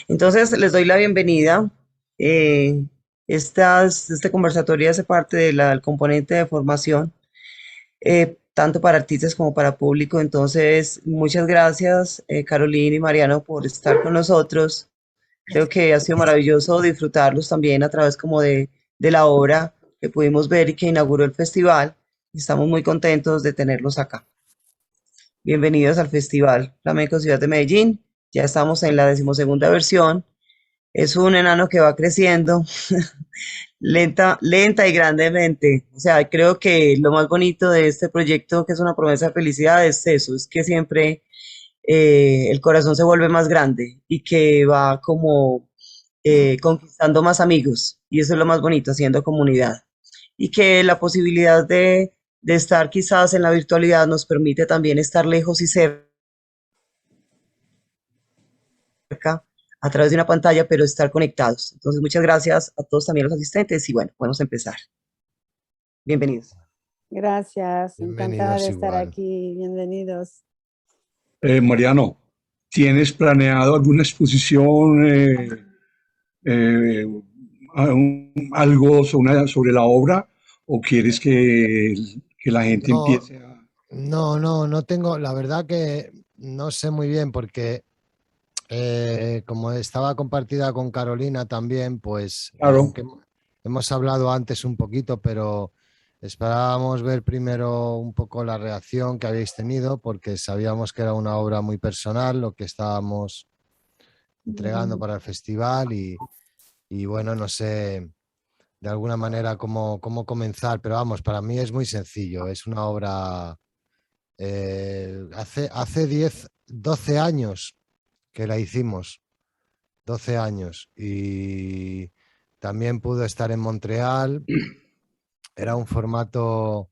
Entonces, les doy la bienvenida. Eh, este conversatorio hace parte del componente de formación, tanto para artistas como para público. Entonces, muchas gracias, Carolina y Mariano, por estar con nosotros. Creo que ha sido maravilloso disfrutarlos también a través como de la obra que pudimos ver y que inauguró el festival. Estamos muy contentos de tenerlos acá. Bienvenidos al Festival Flamenco Ciudad de Medellín. Ya estamos en la 12ª versión. Es un enano que va creciendo lenta y grandemente. O sea, creo que lo más bonito de este proyecto, que es una promesa de felicidad, es eso, es que siempre el corazón se vuelve más grande y que va como conquistando más amigos. Y eso es lo más bonito, haciendo comunidad. Y que la posibilidad de estar quizás en la virtualidad nos permite también estar lejos y cerca a través de una pantalla, pero estar conectados. Entonces, muchas gracias a todos también los asistentes y bueno, podemos empezar. Bienvenidos. Gracias, encantada de Bienvenidos estar igual. aquí. Bienvenidos. Mariano, ¿tienes planeado alguna exposición, eh, algo sobre la obra o quieres que la gente No, empiece a... no tengo, la verdad que no sé muy bien porque como estaba compartida con Carolina también, pues Claro, aunque hemos hablado antes un poquito, pero esperábamos ver primero un poco la reacción que habéis tenido porque sabíamos que era una obra muy personal lo que estábamos entregando para el festival y bueno, no sé de alguna manera cómo comenzar, pero vamos, para mí es muy sencillo, es una obra, hace 10 12 años que la hicimos, 12 años, y también pudo estar en Montreal, era un formato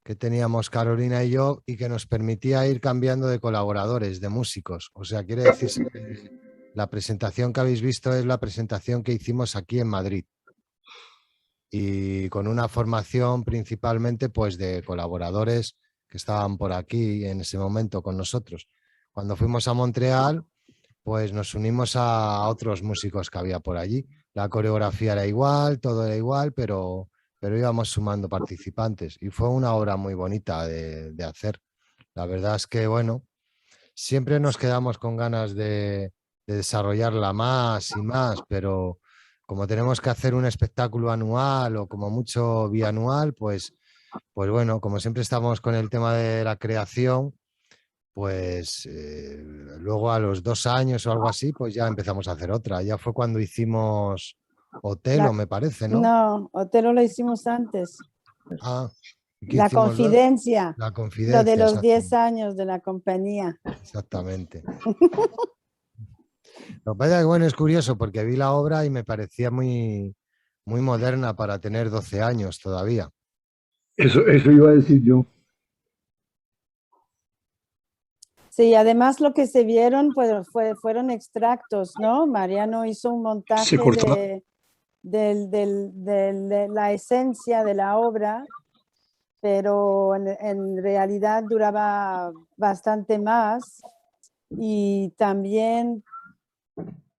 que teníamos Carolina y yo y que nos permitía ir cambiando de colaboradores, de músicos, o sea, quiere decirse que la presentación que habéis visto es la presentación que hicimos aquí en Madrid. Y con una formación principalmente pues de colaboradores que estaban por aquí en ese momento con nosotros. Cuando fuimos a Montreal, pues nos unimos a otros músicos que había por allí. La coreografía era igual, todo era igual, pero íbamos sumando participantes y fue una obra muy bonita de hacer. La verdad es que, bueno, siempre nos quedamos con ganas de desarrollarla más y más, pero como tenemos que hacer un espectáculo anual o como mucho bianual, pues bueno, como siempre estamos con el tema de la creación, pues luego a los 2 años o algo así, pues ya empezamos a hacer otra. Ya fue cuando hicimos Otelo, La, me parece, ¿no? no, Otelo lo hicimos antes. Ah, ¿qué La hicimos luego? Confidencia, La lo de Confidencia, los exacto, 10 años de la compañía. exactamente. Lo que pasa es que, bueno, es curioso porque vi la obra y me parecía muy moderna para tener 12 años todavía. eso iba a decir yo. Sí, además lo que se vieron pues, fueron extractos, ¿no? Mariano hizo un Se montaje cortó la... de la esencia de la obra, pero en realidad duraba bastante más. Y también,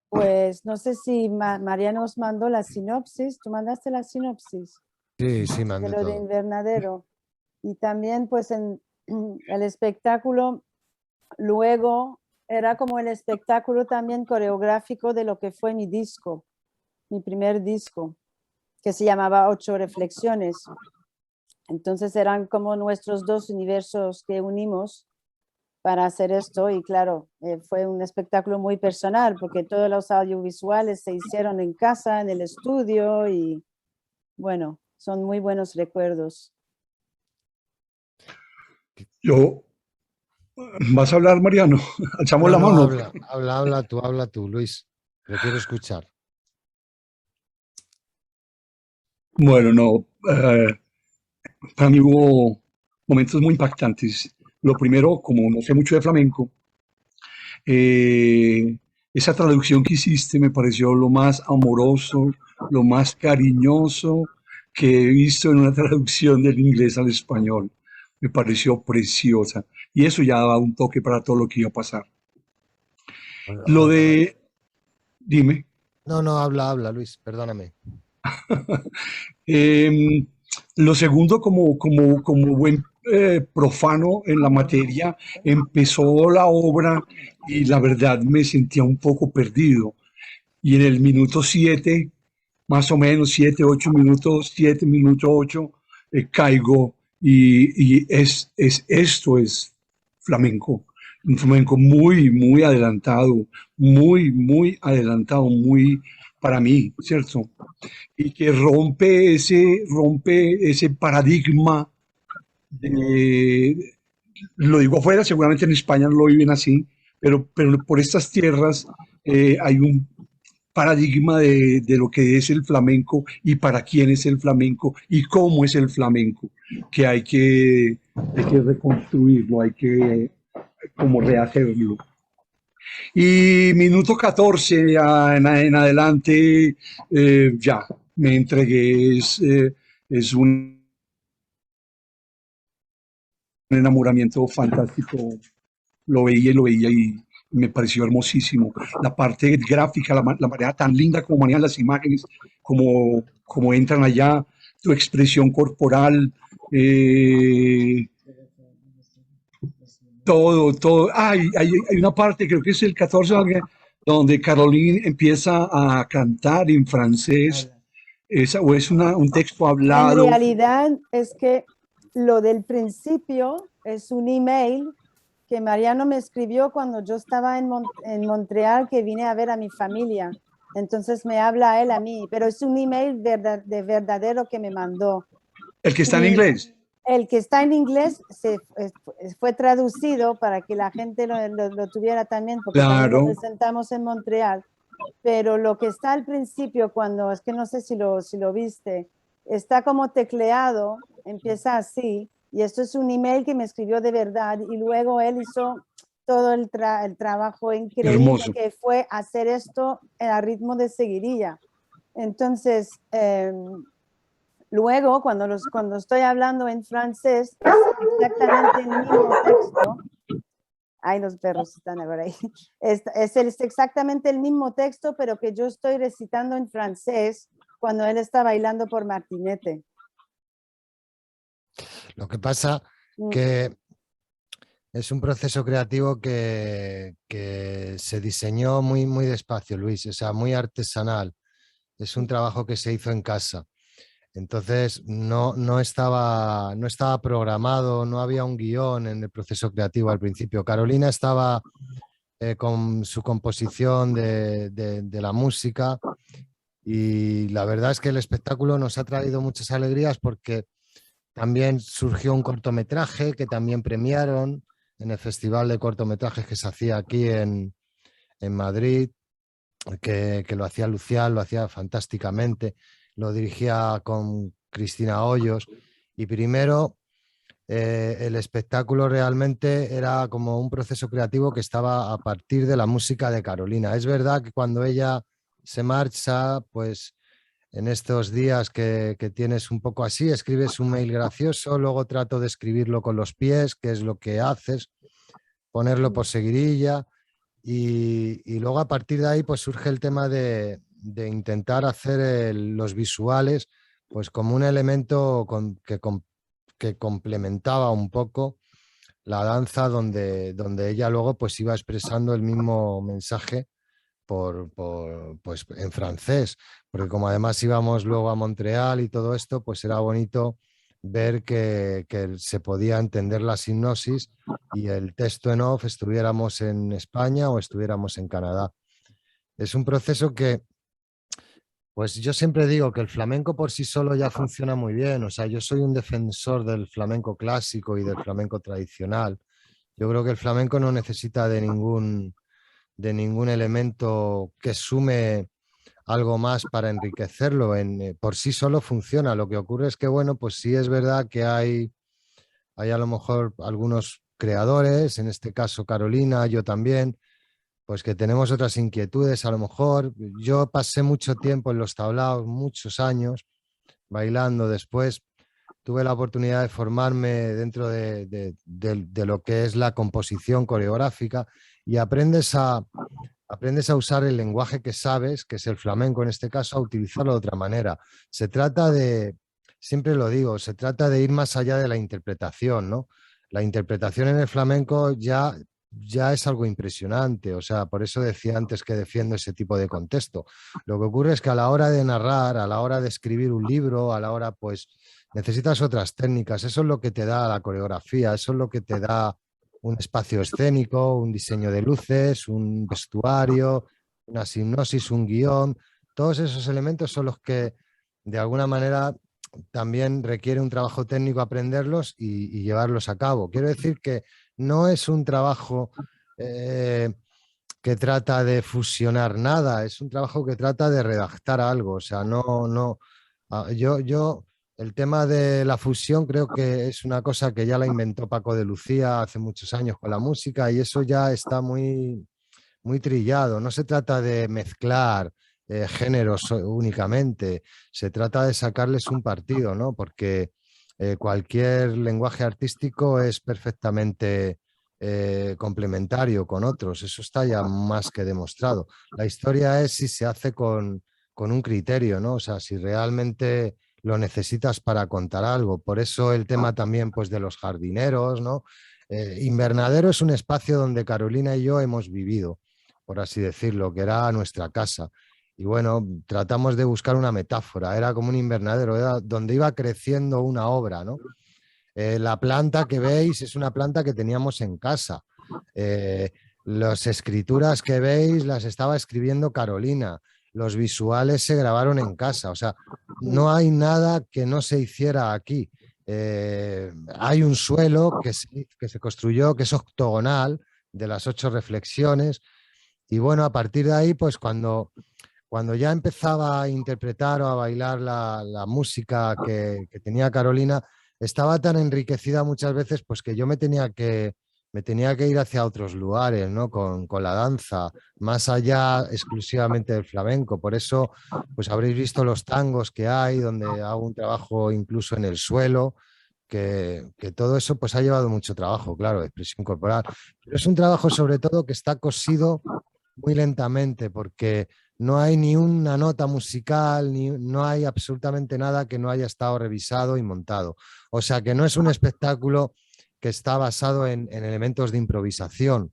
pues, no sé si Mariano os mandó la sinopsis. ¿Tú mandaste la sinopsis Sí, sí, de mandé lo de todo. Invernadero? Y también, pues, en el espectáculo, luego era como el espectáculo también coreográfico de lo que fue mi disco, mi primer disco, que se llamaba Ocho Reflexiones. Entonces eran como nuestros dos universos que unimos para hacer esto y claro, fue un espectáculo muy personal porque todos los audiovisuales se hicieron en casa, en el estudio y bueno, son muy buenos recuerdos. Yo, ¿vas a hablar, Mariano? ¿Alzamos No, la no, mano? habla tú, Luis. Prefiero escuchar. Bueno, no. Para mí hubo momentos muy impactantes. Lo primero, como no sé mucho de flamenco, esa traducción que hiciste me pareció lo más amoroso, lo más cariñoso que he visto en una traducción del inglés al español. Me pareció preciosa. Y eso ya daba un toque para todo lo que iba a pasar. Lo de, Dime. No, no, habla, Luis, perdóname. Em, lo segundo, como buen profano en la materia, empezó la obra y la verdad me sentía un poco perdido. Y en el minuto 7, más o menos 7, 8 minutos, 7, minuto 8, caigo y esto es flamenco. Un flamenco muy, muy adelantado, muy adelantado, muy para mí, ¿cierto? Y que rompe ese paradigma de, lo digo afuera, seguramente en España no lo viven así, pero por estas tierras hay un paradigma de lo que es el flamenco y para quién es el flamenco y cómo es el flamenco, que hay que reconstruirlo, hay que como rehacerlo. Y minuto 14 en adelante ya me entregué, es un enamoramiento fantástico, lo veía y me pareció hermosísimo. La parte gráfica, la manera tan linda como manejan las imágenes, como entran allá, tu expresión corporal, eh, todo. Hay una parte, creo que es el 14, donde Caroline empieza a cantar en francés, o es un texto En hablado. realidad es que lo del principio es un email que Mariano me escribió cuando yo estaba en Montreal, que vine a ver a mi familia. Entonces me habla a él a mí, pero es un email de verdadero que me mandó. El que está en Y inglés. el que está en inglés fue traducido para que la gente lo tuviera también, porque también lo Claro, presentamos en Montreal. Pero lo que está al principio, cuando, es que no sé si lo viste, está como tecleado, empieza así, y esto es un email que me escribió de verdad, y luego él hizo todo el trabajo increíble hermoso. que fue hacer esto a ritmo de seguidilla. Entonces, luego, cuando estoy hablando en francés, es exactamente el mismo texto. Ay, los perros están ahora ahí. Es exactamente el mismo texto, pero que yo estoy recitando en francés cuando él está bailando por Martinete. Lo que pasa Mm. que es un proceso creativo que se diseñó muy, muy despacio, Luis, o sea, muy artesanal. Es un trabajo que se hizo en casa. Entonces, no estaba programado, no había un guión en el proceso creativo al principio. Carolina estaba con su composición de la música y la verdad es que el espectáculo nos ha traído muchas alegrías porque también surgió un cortometraje que también premiaron en el Festival de Cortometrajes que se hacía aquí en Madrid, que lo hacía Lucián, lo hacía fantásticamente, lo dirigía con Cristina Hoyos y primero el espectáculo realmente era como un proceso creativo que estaba a partir de la música de Carolina. Es verdad que cuando ella se marcha, pues en estos días que tienes un poco así, escribes un mail gracioso, luego trato de escribirlo con los pies, que es lo que haces, ponerlo por seguidilla y luego a partir de ahí pues surge el tema de intentar hacer los visuales pues como un elemento que complementaba un poco la danza donde ella luego pues iba expresando el mismo mensaje pues en francés, porque como además íbamos luego a Montreal y todo esto, pues era bonito ver que se podía entender la hipnosis y el texto en off estuviéramos en España o estuviéramos en Canadá. Es un proceso que, pues yo siempre digo que el flamenco por sí solo ya funciona muy bien, o sea, yo soy un defensor del flamenco clásico y del flamenco tradicional. Yo creo que el flamenco no necesita de ningún elemento que sume algo más para enriquecerlo. Por sí solo funciona. Lo que ocurre es que, bueno, pues sí es verdad que hay a lo mejor algunos creadores, en este caso Carolina, yo también, pues que tenemos otras inquietudes. A lo mejor yo pasé mucho tiempo en los tablaos, muchos años, bailando. Después tuve la oportunidad de formarme dentro de lo que es la composición coreográfica y aprendes a aprendes a usar el lenguaje que sabes, que es el flamenco en este caso, a utilizarlo de otra manera. Se trata de, siempre lo digo, se trata de ir más allá de la interpretación, ¿no? La interpretación en el flamenco ya es algo impresionante, o sea, por eso decía antes que defiendo ese tipo de contexto. Lo que ocurre es que a la hora de narrar, a la hora de escribir un libro, a la hora, pues, necesitas otras técnicas, eso es lo que te da la coreografía, eso es lo que te da un espacio escénico, un diseño de luces, un vestuario, una hipnosis, un guión, todos esos elementos son los que de alguna manera también requiere un trabajo técnico aprenderlos y llevarlos a cabo. Quiero decir que no es un trabajo que trata de fusionar nada, es un trabajo que trata de redactar algo. O sea, yo, el tema de la fusión creo que es una cosa que ya la inventó Paco de Lucía hace muchos años con la música y eso ya está muy trillado. No se trata de mezclar géneros únicamente, se trata de sacarles un partido, ¿no? Porque cualquier lenguaje artístico es perfectamente complementario con otros. Eso está ya más que demostrado. La historia es si se hace con un criterio, ¿no? O sea, si realmente lo necesitas para contar algo. Por eso el tema también, pues, de los jardineros, ¿no? Invernadero es un espacio donde Carolina y yo hemos vivido, por así decirlo, que era nuestra casa. Y bueno, tratamos de buscar una metáfora, era como un invernadero, era donde iba creciendo una obra, ¿no? La planta que veis es una planta que teníamos en casa. Eh, las escrituras que veis las estaba escribiendo Carolina. Los visuales se grabaron en casa. O sea, no hay nada que no se hiciera aquí. Hay un suelo que se construyó, que es octogonal, de las 8 reflexiones. Y bueno, a partir de ahí, pues cuando ya empezaba a interpretar o a bailar la música que tenía Carolina, estaba tan enriquecida muchas veces pues que yo me tenía que ir hacia otros lugares, ¿no? Con la danza, más allá exclusivamente del flamenco. Por eso, pues habréis visto los tangos que hay, donde hago un trabajo incluso en el suelo, que todo eso pues ha llevado mucho trabajo, claro, de expresión corporal. Pero es un trabajo sobre todo que está cosido muy lentamente, porque no hay ni una nota musical, no hay absolutamente nada que no haya estado revisado y montado. O sea que no es un espectáculo que está basado en elementos de improvisación.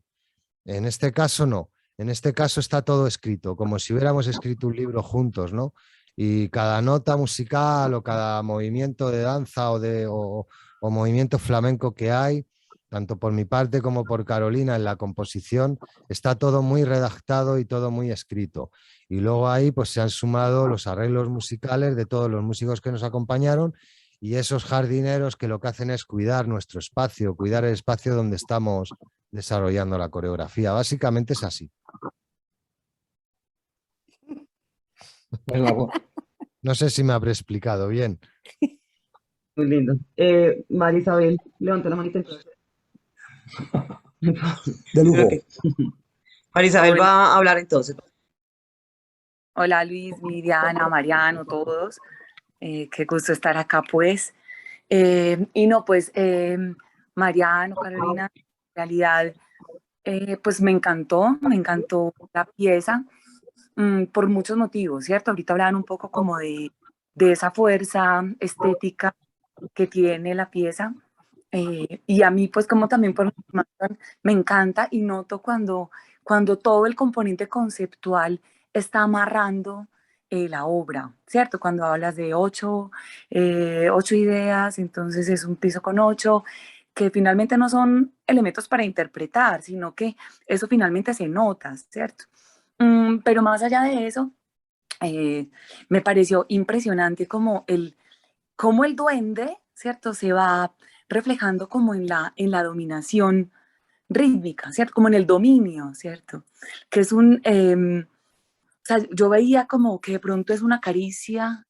En este caso no. En este caso está todo escrito, como si hubiéramos escrito un libro juntos, ¿no? Y cada nota musical o cada movimiento de danza o movimiento flamenco que hay, tanto por mi parte como por Carolina en la composición, está todo muy redactado y todo muy escrito. Y luego ahí pues se han sumado los arreglos musicales de todos los músicos que nos acompañaron y esos jardineros que lo que hacen es cuidar nuestro espacio, cuidar el espacio donde estamos desarrollando la coreografía. Básicamente es así. Bueno, No sé si me habré explicado bien. Muy lindo. María Isabel, levanta la manita entonces. de lujo. Ok. María Isabel Hola, va a hablar entonces. hola Luis, Miriana, Mariano, todos. Qué gusto estar acá, pues. Y no, pues, Mariano, Carolina, en realidad, pues me encantó la pieza por muchos motivos, ¿cierto? Ahorita hablaban un poco como de esa fuerza estética que tiene la pieza. Y a mí, pues, como también por me encanta y noto cuando todo el componente conceptual está amarrando la obra, ¿cierto? Cuando hablas de 8 ideas, entonces es un piso con 8, que finalmente no son elementos para interpretar, sino que eso finalmente se nota, ¿cierto? Pero más allá de eso, me pareció impresionante como el duende, ¿cierto? Se va reflejando como en la dominación rítmica, ¿cierto? Como en el dominio, ¿cierto? Que es o sea, yo veía como que de pronto es una caricia,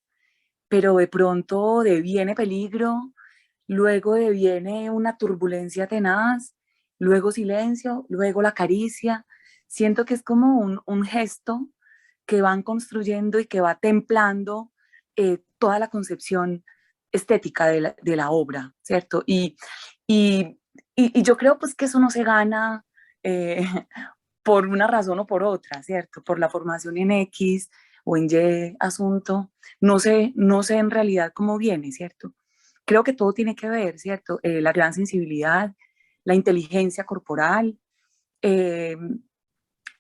pero de pronto deviene peligro, luego deviene una turbulencia tenaz, luego silencio, luego la caricia. Siento que es como un gesto que van construyendo y que va templando toda la concepción estética de la obra, ¿cierto? Y yo creo pues que eso no se gana eh, por una razón o por otra, ¿cierto? Por la formación en X o en Y asunto, no sé en realidad cómo viene, ¿cierto? Creo que todo tiene que ver, ¿cierto? La gran sensibilidad, la inteligencia corporal, eh,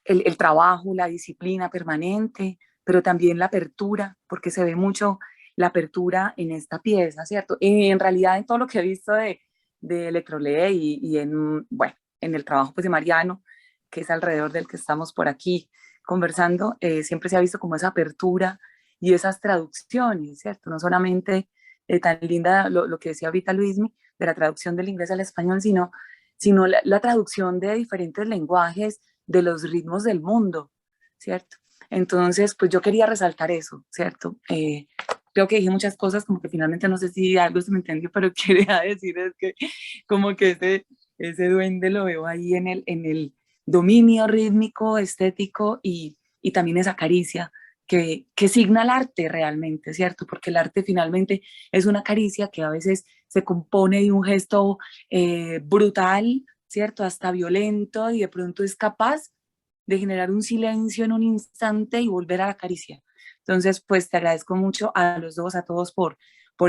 el trabajo, la disciplina permanente, pero también la apertura, porque se ve mucho la apertura en esta pieza, ¿cierto? Y en realidad en todo lo que he visto de Electroley y en, bueno, en el trabajo pues, de Mariano, que es alrededor del que estamos por aquí conversando, siempre se ha visto como esa apertura y esas traducciones, ¿cierto? No solamente tan linda lo que decía ahorita Luismi, de la traducción del inglés al español, sino la traducción de diferentes lenguajes, de los ritmos del mundo, ¿cierto? Entonces, pues yo quería resaltar eso, ¿cierto? Creo que dije muchas cosas, como que finalmente no sé si algo se me entendió, pero quería decir es que como que ese duende lo veo ahí en el dominio rítmico, estético y también esa caricia que signa el arte realmente, ¿cierto? Porque el arte finalmente es una caricia que a veces se compone de un gesto brutal, ¿cierto? Hasta violento y de pronto es capaz de generar un silencio en un instante y volver a la caricia. Entonces, pues te agradezco mucho a los dos, a todos por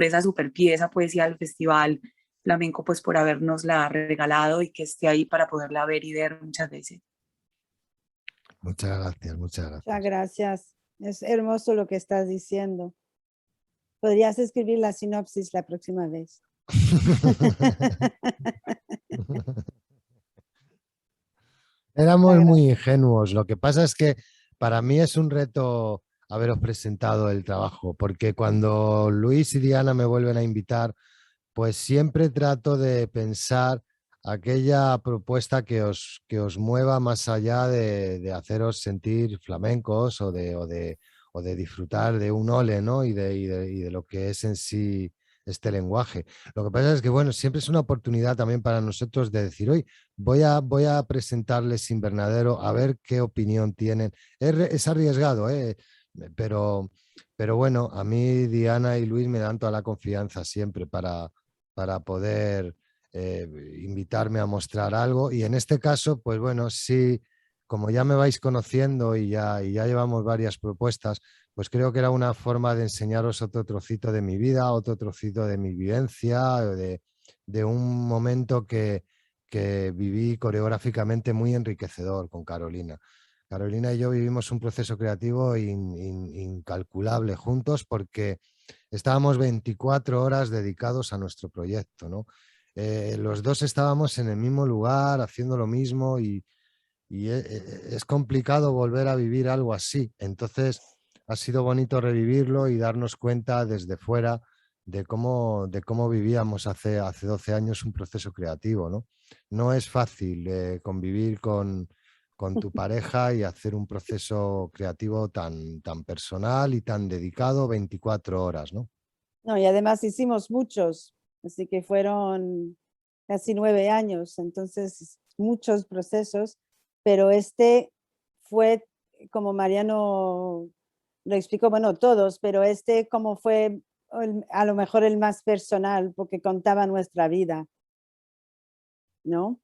esa super pieza, poesía del Festival Flamenco, pues por habernosla regalado y que esté ahí para poderla ver y ver muchas veces. Muchas gracias, muchas Muchas gracias. gracias. Es hermoso lo que estás diciendo. Podrías escribir la sinopsis la próxima vez. Éramos Muchas muy gracias. ingenuos. Lo que pasa es que para mí es un reto haberos presentado el trabajo, porque cuando Luis y Diana me vuelven a invitar, pues siempre trato de pensar aquella propuesta que os mueva más allá de haceros sentir flamencos o de disfrutar de un ole, ¿no? Y de lo que es en sí este lenguaje. Lo que pasa es que, bueno, siempre es una oportunidad también para nosotros de decir, hoy voy a presentarles Invernadero, a ver qué opinión tienen. Es arriesgado, ¿eh? Pero, pero bueno, a mí Diana y Luis me dan toda la confianza siempre para poder invitarme a mostrar algo. Y en este caso, pues bueno, sí, como ya me vais conociendo y ya llevamos varias propuestas, pues creo que era una forma de enseñaros otro trocito de mi vida, otro trocito de mi vivencia, de un momento que viví coreográficamente muy enriquecedor con Carolina. Carolina y yo vivimos un proceso creativo incalculable juntos porque estábamos 24 horas dedicados a nuestro proyecto, ¿no? Los dos estábamos en el mismo lugar, haciendo lo mismo es complicado volver a vivir algo así. Entonces, ha sido bonito revivirlo y darnos cuenta desde fuera de cómo vivíamos hace 12 años un proceso creativo, ¿no? No es fácil convivir con tu pareja y hacer un proceso creativo tan personal y tan dedicado 24 horas, ¿no? No, y además hicimos muchos, así que fueron casi 9 años, entonces muchos procesos, pero este fue, como Mariano lo explicó, bueno, todos, pero este como fue a lo mejor el más personal, porque contaba nuestra vida, ¿no?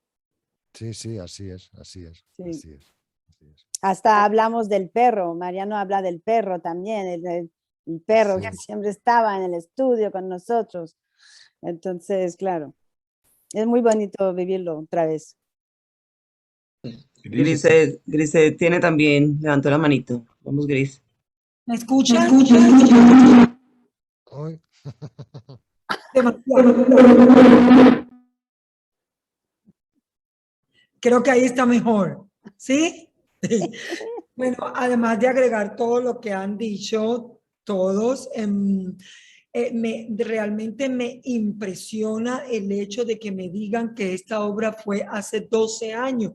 Sí, sí, así es, así es, Sí. así es. Así es. Hasta hablamos del perro, Mariano habla del perro también, el perro Sí. que siempre estaba en el estudio con nosotros. Entonces, claro, es muy bonito vivirlo otra vez. Gris, Grise tiene también, levantó la manito. Vamos, Gris. ¿Me escuchan? Uy. Demasiado. Creo que ahí está mejor. ¿Sí? Sí. Bueno, además de agregar todo lo que han dicho todos, realmente me impresiona el hecho de que me digan que esta obra fue hace 12 años,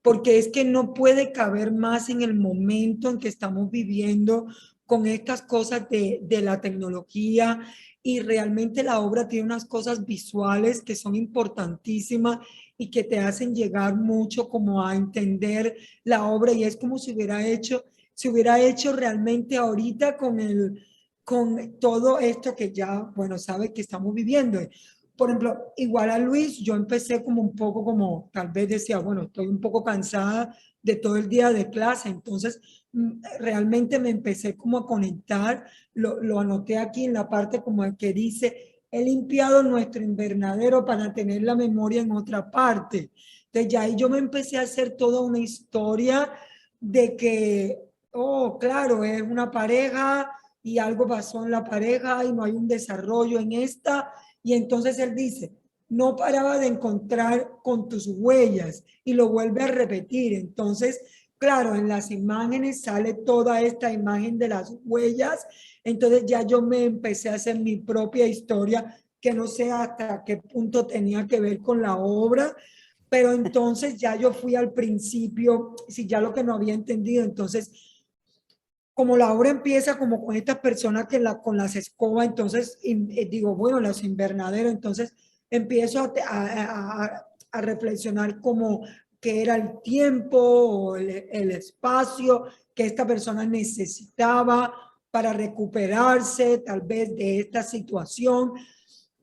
porque es que no puede caber más en el momento en que estamos viviendo con estas cosas de la tecnología y realmente la obra tiene unas cosas visuales que son importantísimas y que te hacen llegar mucho como a entender la obra y es como si se hubiera hecho realmente ahorita con todo esto que ya, bueno, sabes que estamos viviendo. por ejemplo, igual a Luis, yo empecé como un poco como, tal vez decía, bueno, estoy un poco cansada de todo el día de clase, entonces realmente me empecé como a conectar, lo anoté aquí en la parte como el que dice, he limpiado nuestro invernadero para tener la memoria en otra parte. Entonces ya ahí yo me empecé a hacer toda una historia de que, oh, claro, es una pareja y algo pasó en la pareja y no hay un desarrollo en esta. Y entonces él dice, no paraba de encontrar con tus huellas y lo vuelve a repetir. Entonces, claro, en las imágenes sale toda esta imagen de las huellas. Entonces ya yo me empecé a hacer mi propia historia, que no sé hasta qué punto tenía que ver con la obra, pero entonces ya yo fui al principio, si ya lo que no había entendido, entonces como la obra empieza como con estas personas que con las escobas, entonces digo, bueno, los invernaderos, entonces empiezo a reflexionar como que era el tiempo o el espacio que esta persona necesitaba para recuperarse tal vez de esta situación.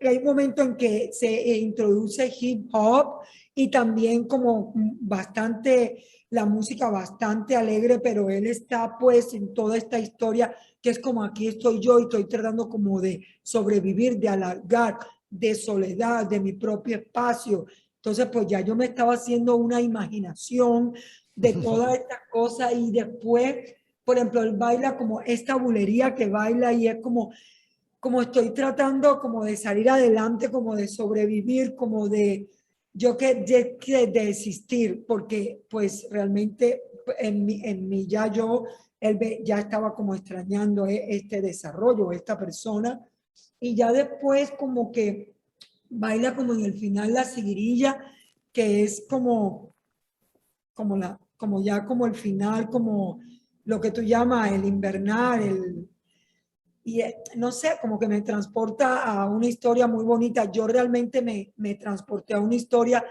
Hay un momento en que se introduce hip hop y también como bastante, la música bastante alegre, pero él está pues en toda esta historia que es como aquí estoy yo y estoy tratando como de sobrevivir, de alargar, de soledad, de mi propio espacio. Entonces pues ya yo me estaba haciendo una imaginación de todas estas cosas y después, por ejemplo, él baila como esta bulería que baila y es como estoy tratando como de salir adelante, como de sobrevivir, como de yo de existir, porque pues realmente en mí ya yo, ya estaba como extrañando este desarrollo, esta persona, y ya después como que baila como en el final la seguirilla, que es como ya como el final, como lo que tú llamas el invernal, y no sé, como que me transporta a una historia muy bonita. Yo realmente me transporté a una historia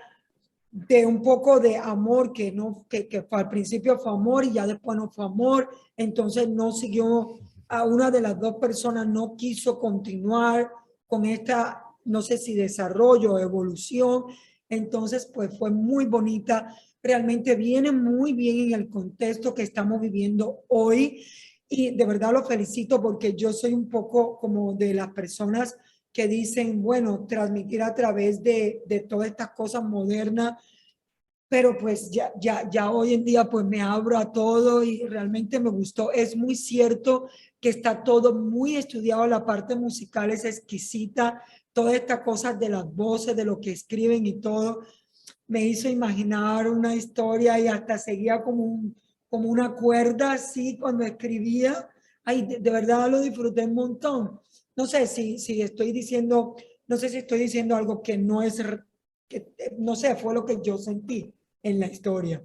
de un poco de amor que no que fue, al principio fue amor y ya después no fue amor, entonces no siguió, a una de las dos personas no quiso continuar con esta, no sé si desarrollo o evolución, entonces pues fue muy bonita, realmente viene muy bien en el contexto que estamos viviendo hoy y de verdad lo felicito porque yo soy un poco como de las personas que dicen, bueno, transmitir a través de todas estas cosas modernas, pero pues ya hoy en día pues me abro a todo y realmente me gustó. Es muy cierto que está todo muy estudiado, la parte musical es exquisita, todas estas cosas de las voces, de lo que escriben y todo, me hizo imaginar una historia y hasta seguía como una cuerda así cuando escribía. Ay, de verdad lo disfruté un montón. No sé si estoy diciendo, no sé si estoy diciendo algo que no es, que no sé, fue lo que yo sentí en la historia.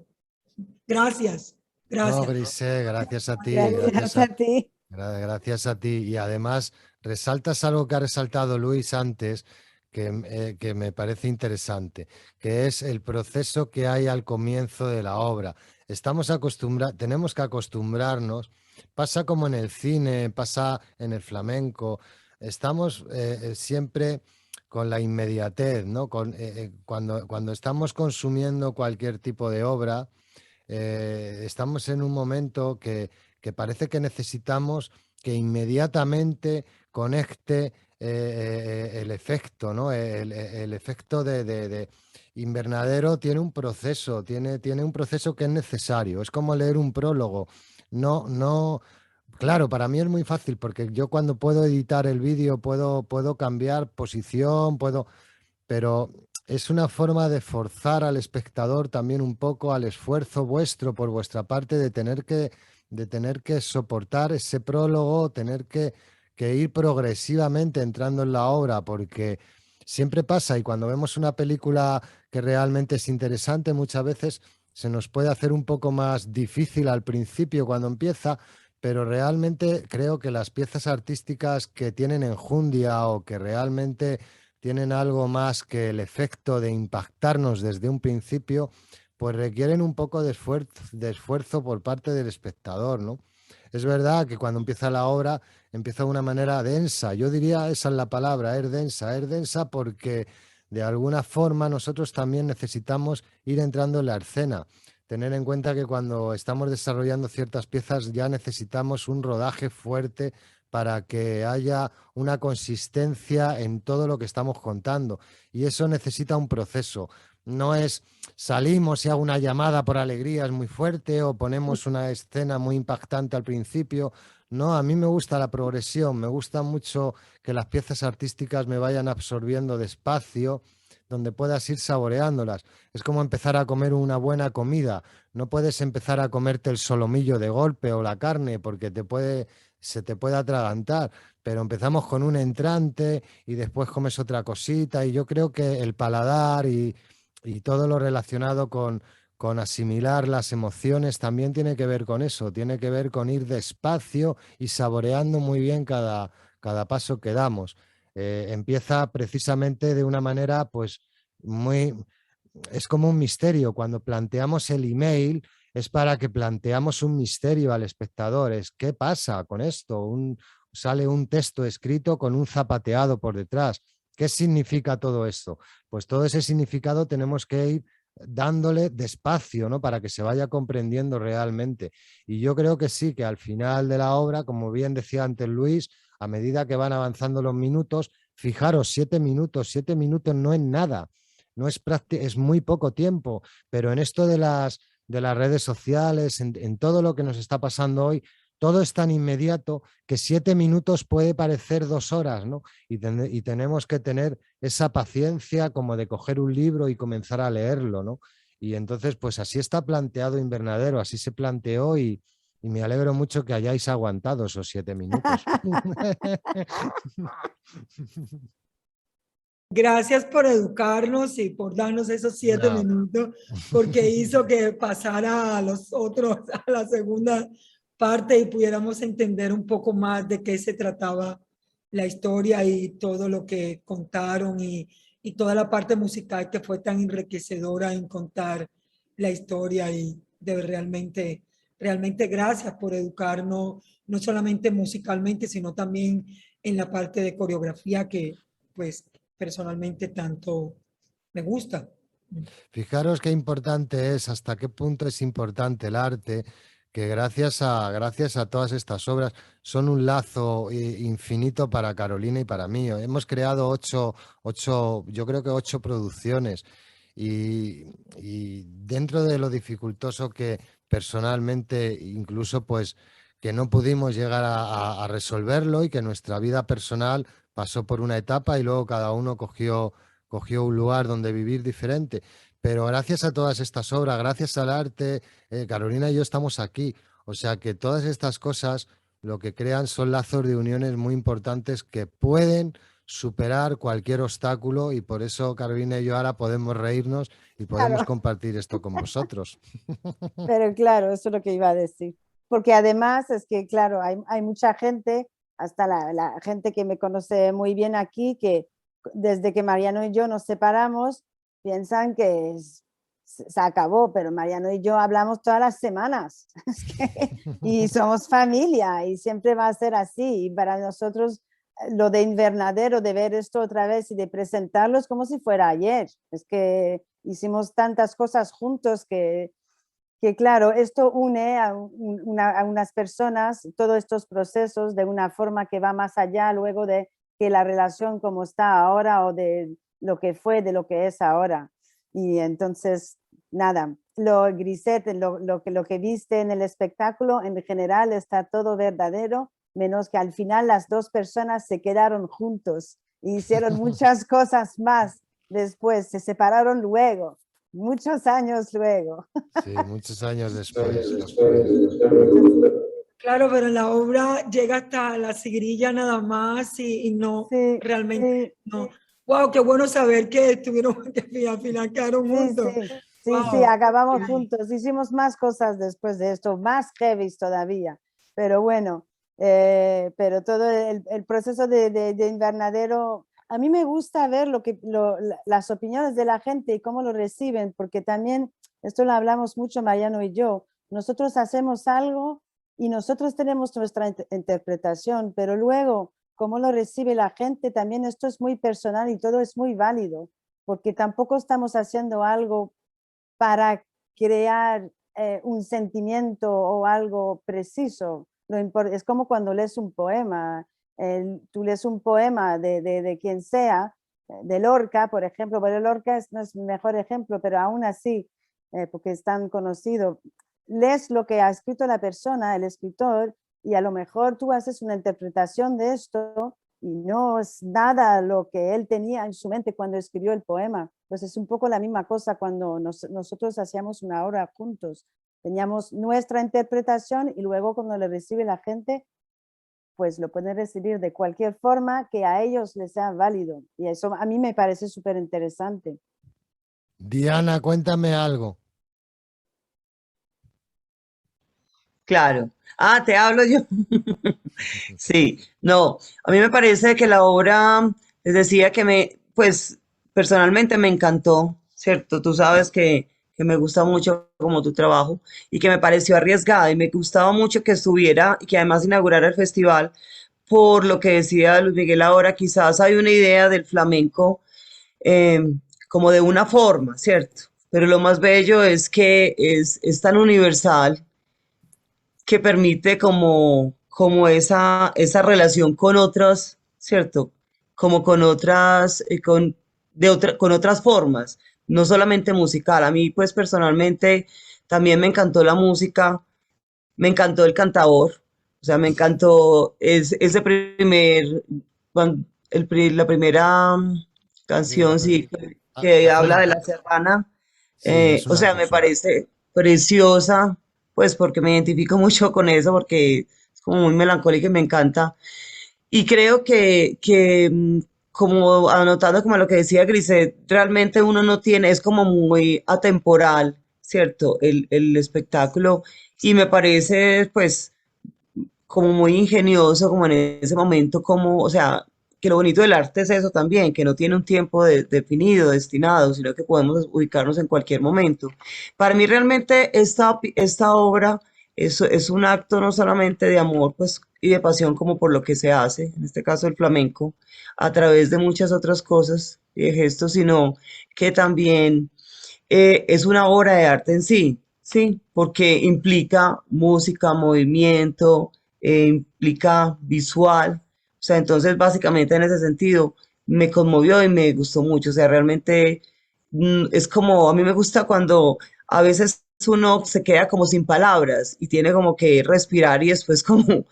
Gracias, No, gracias. Grisé, gracias a ti, Gracias a ti. gracias a ti. Y además resaltas algo que ha resaltado Luis antes, que me parece interesante, que es el proceso que hay al comienzo de la obra. Tenemos que acostumbrarnos, pasa como en el cine, pasa en el flamenco, estamos siempre con la inmediatez, ¿no? Cuando estamos consumiendo cualquier tipo de obra estamos en un momento que parece que necesitamos que inmediatamente conecte el efecto, ¿no? El efecto de invernadero tiene un proceso, tiene un proceso que es necesario. Es como leer un prólogo. No, claro, para mí es muy fácil porque yo cuando puedo editar el vídeo puedo cambiar posición, pero es una forma de forzar al espectador también un poco al esfuerzo vuestro por vuestra parte de tener que soportar ese prólogo, tener que ir progresivamente entrando en la obra, porque siempre pasa y cuando vemos una película que realmente es interesante, muchas veces se nos puede hacer un poco más difícil al principio cuando empieza. Pero realmente creo que las piezas artísticas que tienen enjundia o que realmente tienen algo más que el efecto de impactarnos desde un principio, pues requieren un poco de esfuerzo por parte del espectador, ¿no? es verdad que cuando empieza la obra empieza de una manera densa. Yo diría, esa es la palabra, es densa porque de alguna forma nosotros también necesitamos ir entrando en la escena. Tener en cuenta que cuando estamos desarrollando ciertas piezas ya necesitamos un rodaje fuerte para que haya una consistencia en todo lo que estamos contando. Y eso necesita un proceso. No es salimos y hago una llamada por alegría, es muy fuerte, o ponemos una escena muy impactante al principio. No, a mí me gusta la progresión, me gusta mucho que las piezas artísticas me vayan absorbiendo despacio, donde puedas ir saboreándolas. Es como empezar a comer una buena comida. No puedes empezar a comerte el solomillo de golpe o la carne porque se te puede atragantar, pero empezamos con un entrante y después comes otra cosita y yo creo que el paladar y todo lo relacionado con asimilar las emociones también tiene que ver con eso, tiene que ver con ir despacio y saboreando muy bien cada paso que damos. Empieza precisamente de una manera, pues, muy, es como un misterio. Cuando planteamos el email es para que planteamos un misterio al espectador. Es, ¿qué pasa con esto? Sale un texto escrito con un zapateado por detrás. ¿Qué significa todo esto? Pues todo ese significado tenemos que ir dándole despacio, ¿no? Para que se vaya comprendiendo realmente. Y yo creo que sí, que al final de la obra, como bien decía antes Luis, a medida que van avanzando los minutos, fijaros, 7 minutos no es nada, no es, es muy poco tiempo, pero en esto de las redes sociales, en todo lo que nos está pasando hoy, todo es tan inmediato que 7 minutos puede parecer 2 horas, ¿no? Y tenemos que tener esa paciencia como de coger un libro y comenzar a leerlo, ¿no? Y entonces, pues así está planteado Invernadero, así se planteó y me alegro mucho que hayáis aguantado esos 7 minutos. Gracias por educarnos y por darnos esos 7 minutos, porque hizo que pasara a los otros, a la segunda parte y pudiéramos entender un poco más de qué se trataba la historia y todo lo que contaron y toda la parte musical que fue tan enriquecedora en contar la historia y de realmente, realmente gracias por educarnos, no solamente musicalmente, sino también en la parte de coreografía que pues personalmente tanto me gusta. Fijaros qué importante es, hasta qué punto es importante el arte, que gracias a todas estas obras son un lazo infinito para Carolina y para mí. Hemos creado yo creo que 8 producciones y dentro de lo dificultoso que personalmente, incluso pues que no pudimos llegar a resolverlo y que nuestra vida personal pasó por una etapa y luego cada uno cogió un lugar donde vivir diferente. Pero gracias a todas estas obras, gracias al arte, Carolina y yo estamos aquí. O sea que todas estas cosas lo que crean son lazos de uniones muy importantes que pueden superar cualquier obstáculo y por eso Carolina y yo ahora podemos reírnos y podemos Claro, compartir esto con vosotros. pero claro, eso es lo que iba a decir. Porque además es que, claro, hay mucha gente, hasta la gente que me conoce muy bien aquí, que desde que Mariano y yo nos separamos, piensan que se acabó, pero Mariano y yo hablamos todas las semanas. Es que, y somos familia y siempre va a ser así. Y para nosotros lo de Invernadero, de ver esto otra vez y de presentarlo es como si fuera ayer. Es que hicimos tantas cosas juntos que claro, esto une a unas personas, todos estos procesos de una forma que va más allá luego de que la relación como está ahora o de lo que fue, de lo que es ahora. Y entonces, nada, Grisette, lo que viste en el espectáculo en general está todo verdadero, menos que al final las dos personas se quedaron juntos e hicieron muchas cosas más después, se separaron luego, muchos años luego. Sí, muchos años después. Claro, pero la obra llega hasta la sigrilla nada más y no, Sí, realmente sí, no. Wow, qué bueno saber que estuvieron, que al final quedaron sí, juntos. sí, Wow. acabamos juntos. Hicimos más cosas después de esto, más heavy todavía. Pero bueno, pero todo el proceso de Invernadero, a mí me gusta ver las opiniones de la gente y cómo lo reciben, porque también, esto lo hablamos mucho Mariano y yo, nosotros hacemos algo y nosotros tenemos nuestra interpretación, pero luego, cómo lo recibe la gente, también esto es muy personal y todo es muy válido, porque tampoco estamos haciendo algo para crear un sentimiento o algo preciso. Es como cuando lees un poema. Tú lees un poema de quien sea, de Lorca, por ejemplo, pero Lorca no es el mejor ejemplo, pero aún así, porque es tan conocido, lees lo que ha escrito la persona, el escritor, y a lo mejor tú haces una interpretación de esto y no es nada lo que él tenía en su mente cuando escribió el poema. Pues es un poco la misma cosa cuando nosotros hacíamos una obra juntos. Teníamos nuestra interpretación y luego cuando le recibe la gente, pues lo pueden recibir de cualquier forma que a ellos les sea válido. Y eso a mí me parece súper interesante. Diana, cuéntame algo. Claro. Ah, te hablo yo. Sí, no, a mí me parece que la obra, les decía que pues personalmente me encantó, ¿cierto? Tú sabes que me gusta mucho como tu trabajo y que me pareció arriesgada y me gustaba mucho que estuviera y que además inaugurara el festival por lo que decía Luis Miguel ahora, quizás hay una idea del flamenco eh, como de una forma, ¿cierto? Pero lo más bello es que es tan universal que permite como esa relación con otras, ¿cierto? Como con otras, con otras formas, no solamente musical. A mí, pues personalmente, también me encantó la música, me encantó el cantador, o sea, me encantó ese primer, la primera Sí, canción, sí, que habla de Azuena. la serrana, Sí, es o una sea, me pasada. parece preciosa, pues porque me identifico mucho con eso, porque es como muy melancólica y me encanta. Y creo como anotando como lo que decía Grisette, realmente uno no tiene, es como muy atemporal, ¿cierto? El espectáculo. Y me parece, pues, como muy ingenioso, como en ese momento, como, o sea, que lo bonito del arte es eso también, que no tiene un tiempo definido, destinado, sino que podemos ubicarnos en cualquier momento. Para mí realmente esta obra es un acto no solamente de amor, pues, y de pasión como por lo que se hace, en este caso el flamenco, a través de muchas otras cosas y de gestos, sino que también es una obra de arte en sí, ¿sí? Porque implica música, movimiento, implica visual. O sea, entonces básicamente en ese sentido me conmovió y me gustó mucho. O sea, realmente es como, a mí me gusta cuando a veces uno se queda como sin palabras y tiene como que respirar y después como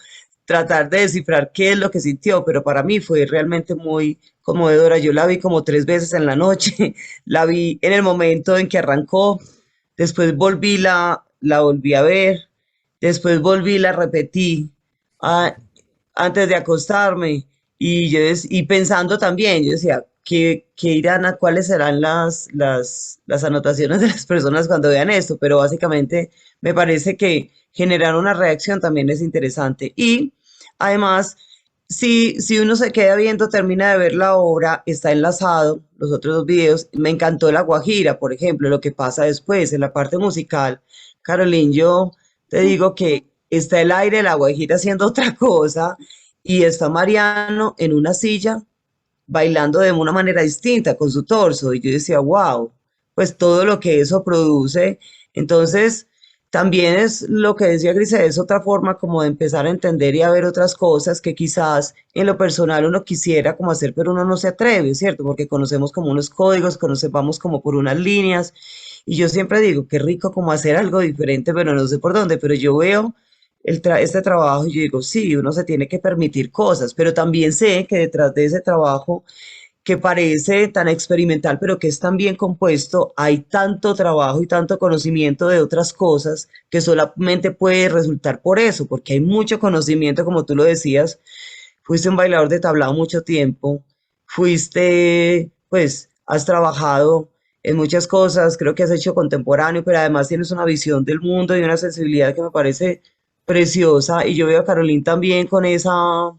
tratar de descifrar qué es lo que sintió, pero para mí fue realmente muy conmovedora. Yo la vi como 3 veces en la noche, la vi en el momento en que arrancó, después la volví a ver, después volví, la repetí antes de acostarme y pensando también, yo decía, ¿qué irán a cuáles serán las anotaciones de las personas cuando vean esto? Pero básicamente me parece que generar una reacción también es interesante. Y además, si uno se queda viendo, termina de ver la obra, está enlazado, los otros dos videos, me encantó La Guajira, por ejemplo, lo que pasa después en la parte musical. Caroline, yo te digo que está el aire de La Guajira haciendo otra cosa y está Mariano en una silla bailando de una manera distinta con su torso. Y yo decía, wow, pues todo lo que eso produce. Entonces, también es lo que decía Grisel, es otra forma como de empezar a entender y a ver otras cosas que quizás en lo personal uno quisiera como hacer, pero uno no se atreve, ¿cierto? Porque conocemos como unos códigos, vamos como por unas líneas. Y yo siempre digo, qué rico como hacer algo diferente, pero no sé por dónde, pero yo veo este trabajo y yo digo, sí, uno se tiene que permitir cosas, pero también sé que detrás de ese trabajo que parece tan experimental, pero que es tan bien compuesto, hay tanto trabajo y tanto conocimiento de otras cosas que solamente puede resultar por eso, porque hay mucho conocimiento, como tú lo decías, fuiste un bailador de tablao mucho tiempo, pues, has trabajado en muchas cosas, creo que has hecho contemporáneo, pero además tienes una visión del mundo y una sensibilidad que me parece preciosa, y yo veo a Caroline también con esa,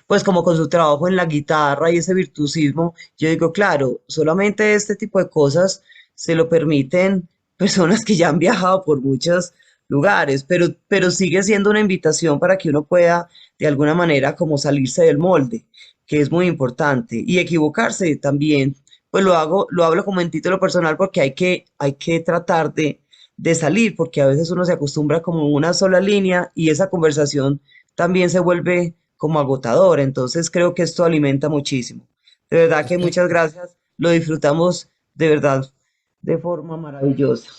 pues como con su trabajo en la guitarra y ese virtuosismo, yo digo, claro, solamente este tipo de cosas se lo permiten personas que ya han viajado por muchos lugares, pero sigue siendo una invitación para que uno pueda de alguna manera como salirse del molde, que es muy importante, y equivocarse también. Pues lo hablo como en título personal porque hay que tratar de salir, porque a veces uno se acostumbra como a una sola línea y esa conversación también se vuelve como agotadora. Entonces creo que esto alimenta muchísimo. De verdad Es que que muchas gracias. Lo disfrutamos de verdad de forma maravillosa.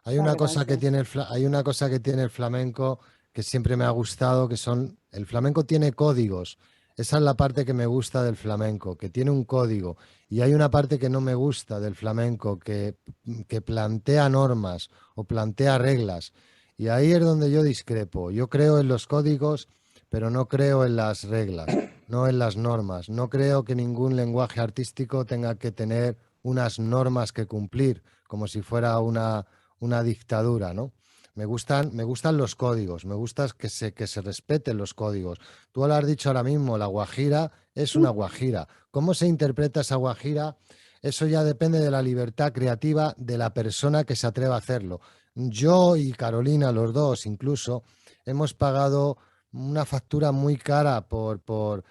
hay Muchas una cosa que gracias. tiene hay una cosa que tiene el flamenco que siempre me ha gustado, que son, el flamenco tiene códigos. Esa es la parte que me gusta del flamenco, que tiene un código. Y hay una parte que no me gusta del flamenco, que plantea normas o plantea reglas. Y ahí es donde yo discrepo. Yo creo en los códigos, pero no creo en las reglas, no en las normas. No creo que ningún lenguaje artístico tenga que tener unas normas que cumplir, como si fuera una dictadura, ¿no? Me gustan los códigos, me gusta que se respeten los códigos. Tú lo has dicho ahora mismo, la guajira es una guajira. ¿Cómo se interpreta esa guajira? Eso ya depende de la libertad creativa de la persona que se atreva a hacerlo. Yo y Carolina, los dos incluso, hemos pagado una factura muy cara por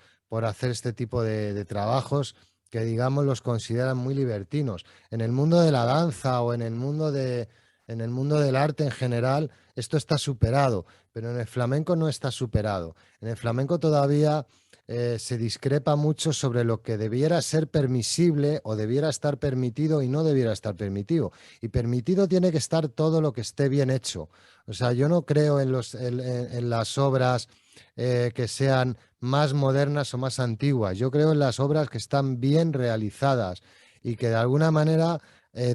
hacer este tipo de trabajos que, digamos, los consideran muy libertinos. En el mundo de la danza o en el mundo del arte en general, esto está superado, pero en el flamenco no está superado. En el flamenco todavía se discrepa mucho sobre lo que debiera ser permisible o debiera estar permitido y no debiera estar permitido. Y permitido tiene que estar todo lo que esté bien hecho. O sea, yo no creo en las obras que sean más modernas o más antiguas. Yo creo en las obras que están bien realizadas y que de alguna manera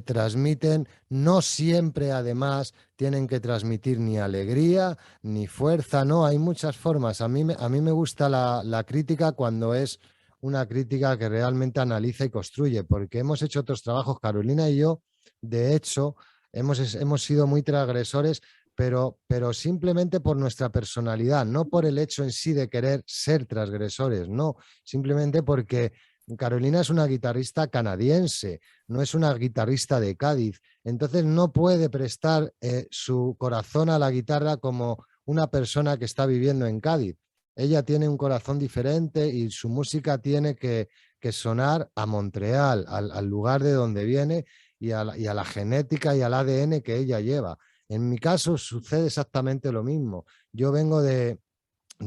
transmiten, no siempre además tienen que transmitir ni alegría ni fuerza, no, hay muchas formas. A mí me gusta la crítica cuando es una crítica que realmente analiza y construye, porque hemos hecho otros trabajos, Carolina y yo, de hecho, hemos sido muy transgresores, pero simplemente por nuestra personalidad, no por el hecho en sí de querer ser transgresores, no, simplemente porque Carolina es una guitarrista canadiense, no es una guitarrista de Cádiz, entonces no puede prestar su corazón a la guitarra como una persona que está viviendo en Cádiz. Ella tiene un corazón diferente y su música tiene que sonar a Montreal, al lugar de donde viene y a la genética y al ADN que ella lleva. En mi caso sucede exactamente lo mismo. Yo vengo de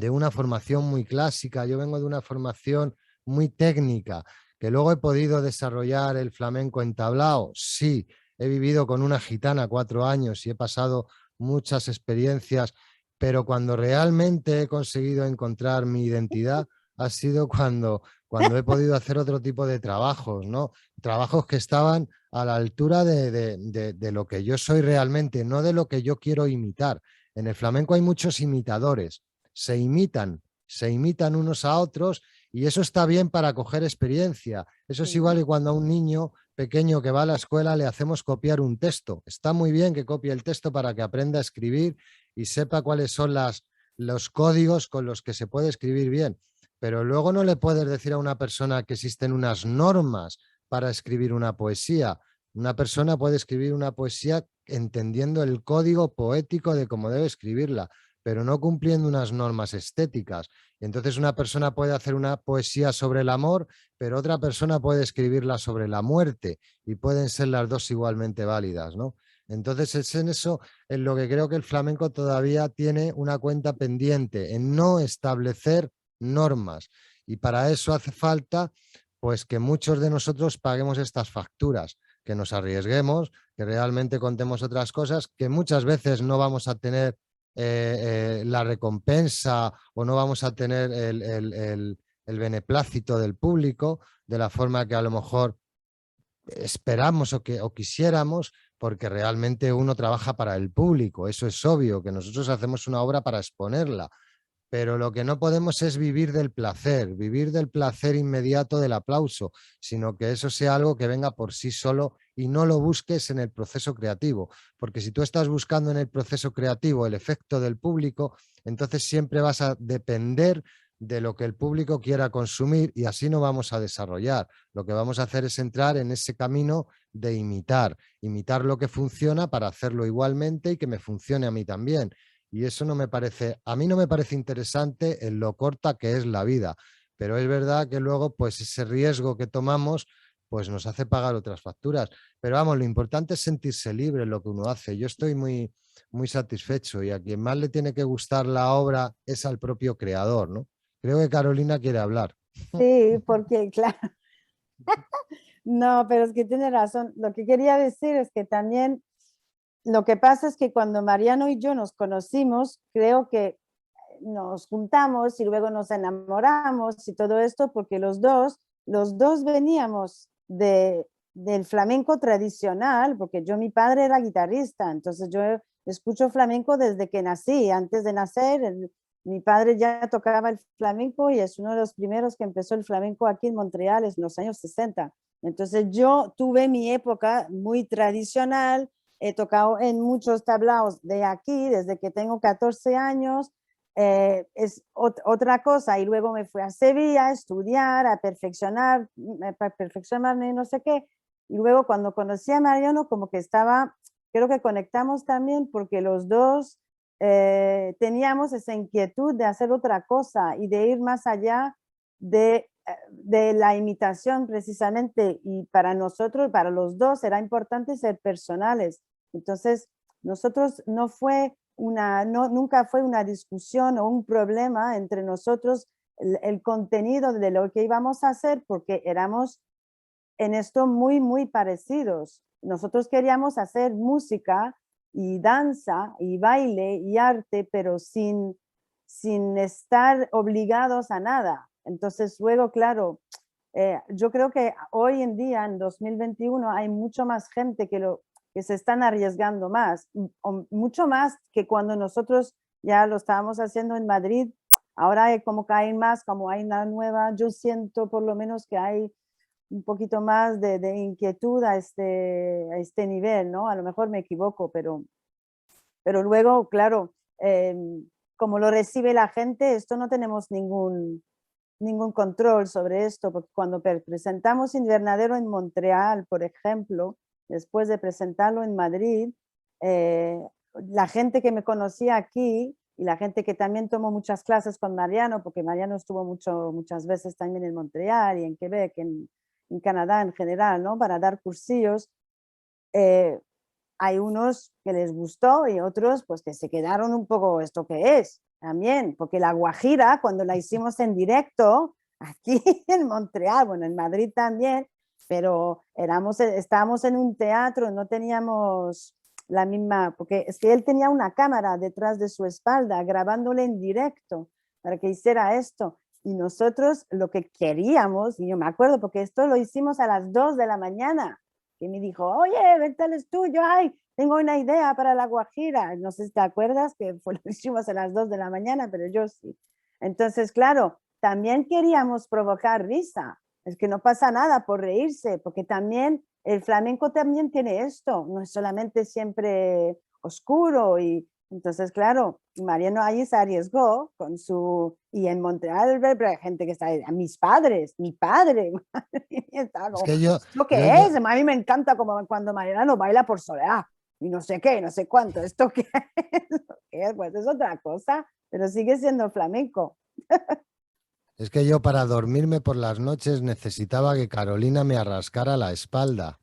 una formación muy clásica, yo vengo de una formación muy técnica, que luego he podido desarrollar el flamenco entablado, sí, he vivido con una gitana 4 años y he pasado muchas experiencias, pero cuando realmente he conseguido encontrar mi identidad ha sido cuando he podido hacer otro tipo de trabajos, ¿no? Trabajos que estaban a la altura de lo que yo soy realmente, no de lo que yo quiero imitar. En el flamenco hay muchos imitadores, se imitan unos a otros y eso está bien para coger experiencia. Eso es Sí. igual que cuando a un niño pequeño que va a la escuela le hacemos copiar un texto. Está muy bien que copie el texto para que aprenda a escribir y sepa cuáles son los códigos con los que se puede escribir bien. Pero luego no le puedes decir a una persona que existen unas normas para escribir una poesía. Una persona puede escribir una poesía entendiendo el código poético de cómo debe escribirla, pero no cumpliendo unas normas estéticas. Y entonces una persona puede hacer una poesía sobre el amor, pero otra persona puede escribirla sobre la muerte y pueden ser las dos igualmente válidas, ¿no? Entonces es en eso en lo que creo que el flamenco todavía tiene una cuenta pendiente, en no establecer normas. Y para eso hace falta pues que muchos de nosotros paguemos estas facturas, que nos arriesguemos, que realmente contemos otras cosas, que muchas veces no vamos a tener la recompensa o no vamos a tener el beneplácito del público de la forma que a lo mejor esperamos o quisiéramos, porque realmente uno trabaja para el público. Eso es obvio, que nosotros hacemos una obra para exponerla, pero lo que no podemos es vivir del placer inmediato del aplauso, sino que eso sea algo que venga por sí solo y no lo busques en el proceso creativo, porque si tú estás buscando en el proceso creativo el efecto del público, entonces siempre vas a depender de lo que el público quiera consumir y así no vamos a desarrollar. Lo que vamos a hacer es entrar en ese camino de imitar lo que funciona para hacerlo igualmente y que me funcione a mí también. Y eso no me parece, a mí no me parece interesante en lo corta que es la vida, pero es verdad que luego pues ese riesgo que tomamos pues nos hace pagar otras facturas. Pero vamos, lo importante es sentirse libre en lo que uno hace. Yo estoy muy satisfecho y a quien más le tiene que gustar la obra es al propio creador, ¿no? Creo que Carolina quiere hablar. Sí, porque claro, no, pero es que tiene razón. Lo que quería decir es que también lo que pasa es que cuando Mariano y yo nos conocimos, creo que nos juntamos y luego nos enamoramos y todo esto porque los dos veníamos del flamenco tradicional, porque mi padre era guitarrista, entonces yo escucho flamenco desde que nací. Antes de nacer, mi padre ya tocaba el flamenco y es uno de los primeros que empezó el flamenco aquí en Montreal en los años 60. Entonces yo tuve mi época muy tradicional, he tocado en muchos tablaos de aquí desde que tengo 14 años, es otra cosa. Y luego me fui a Sevilla a estudiar, a perfeccionarme, no sé qué. Y luego cuando conocí a Mariano, como que creo que conectamos también porque los dos teníamos esa inquietud de hacer otra cosa y de ir más allá de la imitación precisamente. Y para nosotros, para los dos, era importante ser personales. Entonces, nosotros nunca fue una discusión o un problema entre nosotros el contenido de lo que íbamos a hacer, porque éramos en esto muy parecidos. Nosotros queríamos hacer música y danza y baile y arte, pero sin estar obligados a nada. Entonces, luego, claro, yo creo que hoy en día, en 2021, hay mucho más gente que se están arriesgando más, mucho más que cuando nosotros ya lo estábamos haciendo en Madrid. Ahora hay como que hay más, como hay una nueva, yo siento por lo menos que hay un poquito más de inquietud a este nivel, ¿no? A lo mejor me equivoco, pero luego, claro, como lo recibe la gente, esto no tenemos ningún control sobre esto, porque cuando presentamos Invernadero en Montreal, por ejemplo, después de presentarlo en Madrid, la gente que me conocía aquí y la gente que también tomó muchas clases con Mariano, porque Mariano estuvo muchas veces también en Montreal y en Quebec, en Canadá en general, ¿no? Para dar cursillos. Hay unos que les gustó y otros pues que se quedaron un poco, ¿esto qué es? También, porque la guajira, cuando la hicimos en directo, aquí en Montreal, bueno, en Madrid también, pero estábamos en un teatro, no teníamos la misma, porque es que él tenía una cámara detrás de su espalda, grabándole en directo para que hiciera esto. Y nosotros lo que queríamos, y yo me acuerdo, porque esto lo hicimos a las 2 de la mañana, que me dijo, oye, vete al estudio, ay, tengo una idea para la guajira. No sé si te acuerdas que lo hicimos a las 2 de la mañana, pero yo sí. Entonces, claro, también queríamos provocar risa. Es que no pasa nada por reírse, porque también el flamenco también tiene esto, no es solamente siempre oscuro. Y entonces, claro, Mariano ahí se arriesgó con y en Montreal hay gente que está ahí, mis padres, mi padre, estaba Es como, que yo, ¿esto qué yo, es? yo, A mí me encanta como cuando Mariano baila por soledad y no sé qué, no sé cuánto, ¿esto qué es? ¿Qué es? Pues es otra cosa, pero sigue siendo flamenco. Es que yo para dormirme por las noches necesitaba que Carolina me arrascara la espalda.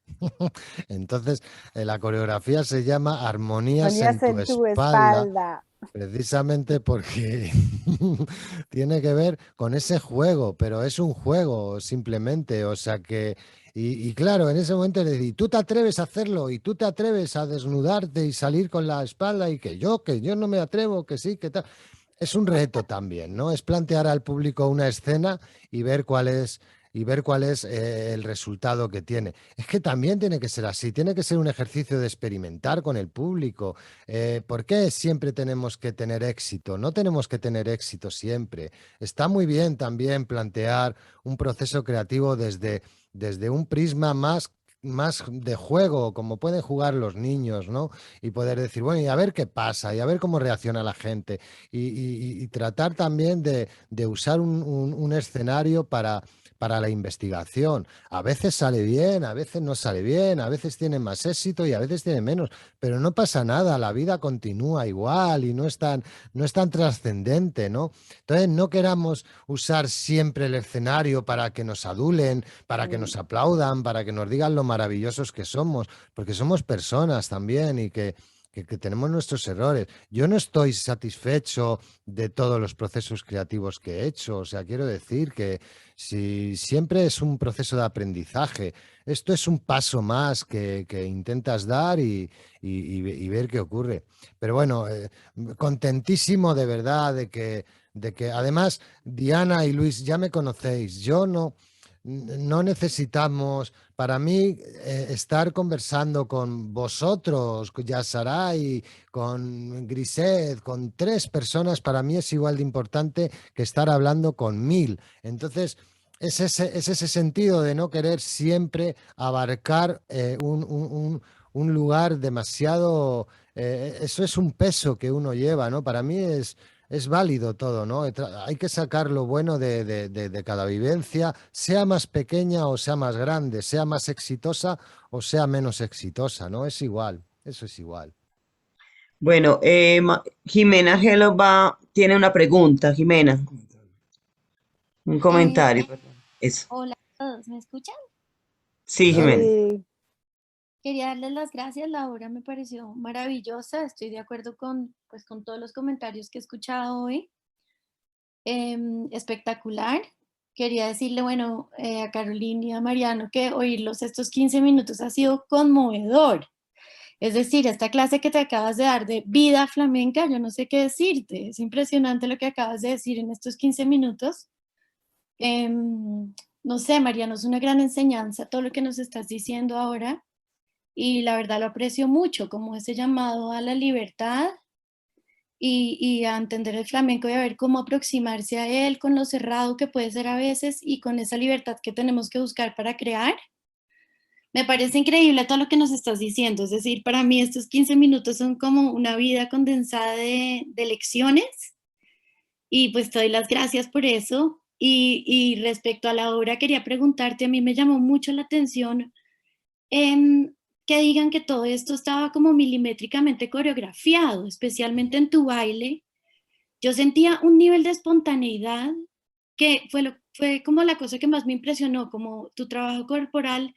Entonces, la coreografía se llama Armonías en Ponías tu en tu espalda, espalda. precisamente porque tiene que ver con ese juego, pero es un juego simplemente. O sea que, y claro, en ese momento le dije, tú te atreves a hacerlo y tú te atreves a desnudarte y salir con la espalda y que yo no me atrevo, que sí, que tal. Es un reto también, ¿no? Es plantear al público una escena y ver cuál es el resultado que tiene. Es que también tiene que ser así, tiene que ser un ejercicio de experimentar con el público. ¿Por qué siempre tenemos que tener éxito? No tenemos que tener éxito siempre. Está muy bien también plantear un proceso creativo desde un prisma más más de juego, como pueden jugar los niños, ¿no? Y poder decir, bueno, y a ver qué pasa, y a ver cómo reacciona la gente, y tratar también de usar un escenario para la investigación. A veces sale bien, a veces no sale bien, a veces tiene más éxito y a veces tiene menos, pero no pasa nada, la vida continúa igual y no es tan trascendente, ¿no? Entonces, no queramos usar siempre el escenario para que nos adulen, para que nos aplaudan, para que nos digan lo maravillosos que somos, porque somos personas también y que tenemos nuestros errores. Yo no estoy satisfecho de todos los procesos creativos que he hecho, o sea, quiero decir que si siempre es un proceso de aprendizaje, esto es un paso más que intentas dar y ver qué ocurre. Pero bueno, contentísimo de verdad de que además Diana y Luis ya me conocéis, yo no necesitamos, para mí, estar conversando con vosotros, con Yasaray, con Griset, con 3 personas, para mí es igual de importante que estar hablando con 1000. Entonces, es ese sentido de no querer siempre abarcar un lugar demasiado... eso es un peso que uno lleva, ¿no? Para mí es válido todo, ¿no? Hay que sacar lo bueno de cada vivencia, sea más pequeña o sea más grande, sea más exitosa o sea menos exitosa, ¿no? Es igual, eso es igual. Bueno, Jimena Gelova tiene una pregunta, Jimena, un Eh, comentario, perdón. Eso. Hola a todos, ¿me escuchan? Sí, Claro. Jimena. Sí, Quería darles las gracias, la obra me pareció maravillosa, estoy de acuerdo con, pues, con todos los comentarios que he escuchado hoy. Espectacular. Quería decirle, bueno, a Carolina y a Mariano que oírlos estos 15 minutos ha sido conmovedor. Es decir, esta clase que te acabas de dar de vida flamenca, yo no sé qué decirte, es impresionante lo que acabas de decir en estos 15 minutos. No sé, Mariano, es una gran enseñanza todo lo que nos estás diciendo ahora y la verdad lo aprecio mucho, como ese llamado a la libertad y a entender el flamenco y a ver cómo aproximarse a él con lo cerrado que puede ser a veces y con esa libertad que tenemos que buscar para crear. Me parece increíble todo lo que nos estás diciendo, es decir, para mí estos 15 minutos son como una vida condensada de lecciones y pues te doy las gracias por eso. Y respecto a la obra, quería preguntarte, a mí me llamó mucho la atención que digan que todo esto estaba como milimétricamente coreografiado, especialmente en tu baile. Yo sentía un nivel de espontaneidad que fue como la cosa que más me impresionó, como tu trabajo corporal,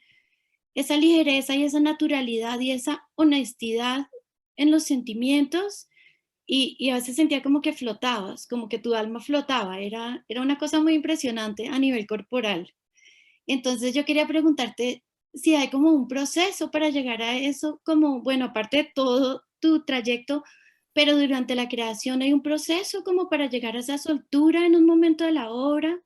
esa ligereza y esa naturalidad y esa honestidad en los sentimientos y a veces sentía como que flotabas, como que tu alma flotaba, era una cosa muy impresionante a nivel corporal. Entonces yo quería preguntarte si hay como un proceso para llegar a eso, como, bueno, aparte de todo tu trayecto, pero durante la creación hay un proceso como para llegar a esa soltura en un momento de la obra,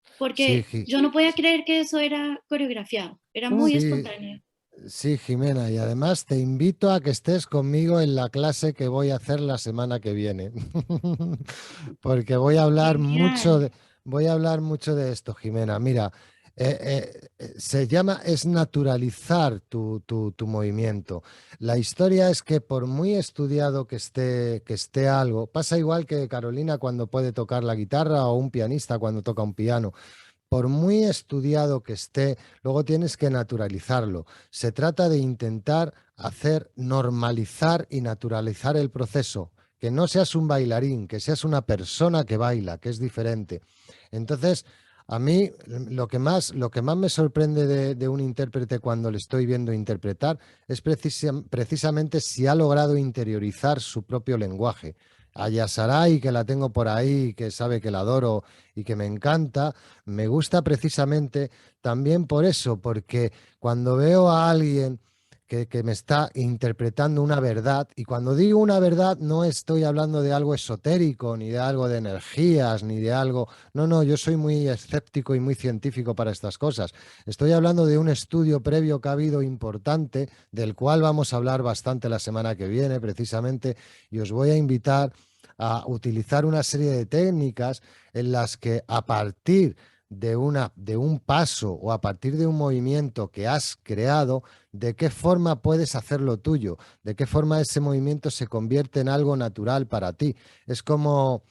Sí, porque yo no podía creer que eso era coreografiado, era muy sí, espontáneo. sí, Jimena, y además te invito a que estés conmigo en la clase que voy a hacer la semana que viene, porque Genial. voy a hablar mucho de esto, Jimena. Mira, se llama es naturalizar tu movimiento. La historia es que por muy estudiado que esté algo, pasa igual que Carolina cuando puede tocar la guitarra o un pianista cuando toca un piano. Por muy estudiado que esté, luego tienes que naturalizarlo. Se trata de intentar hacer normalizar y naturalizar el proceso. Que no seas un bailarín, que seas una persona que baila, que es diferente. Entonces, a mí lo que más me sorprende de un intérprete cuando le estoy viendo interpretar es precisamente si ha logrado interiorizar su propio lenguaje. A Yasaray, que la tengo por ahí, que sabe que la adoro y que me encanta, me gusta precisamente también por eso, porque cuando veo a alguien que me está interpretando una verdad, y cuando digo una verdad no estoy hablando de algo esotérico, ni de algo de energías, ni de algo... No, no, yo soy muy escéptico y muy científico para estas cosas. Estoy hablando de un estudio previo que ha habido importante, del cual vamos a hablar bastante la semana que viene, precisamente, y os voy a invitar a utilizar una serie de técnicas en las que a partir de un paso o a partir de un movimiento que has creado, de qué forma puedes hacerlo tuyo, de qué forma ese movimiento se convierte en algo natural para ti. Es como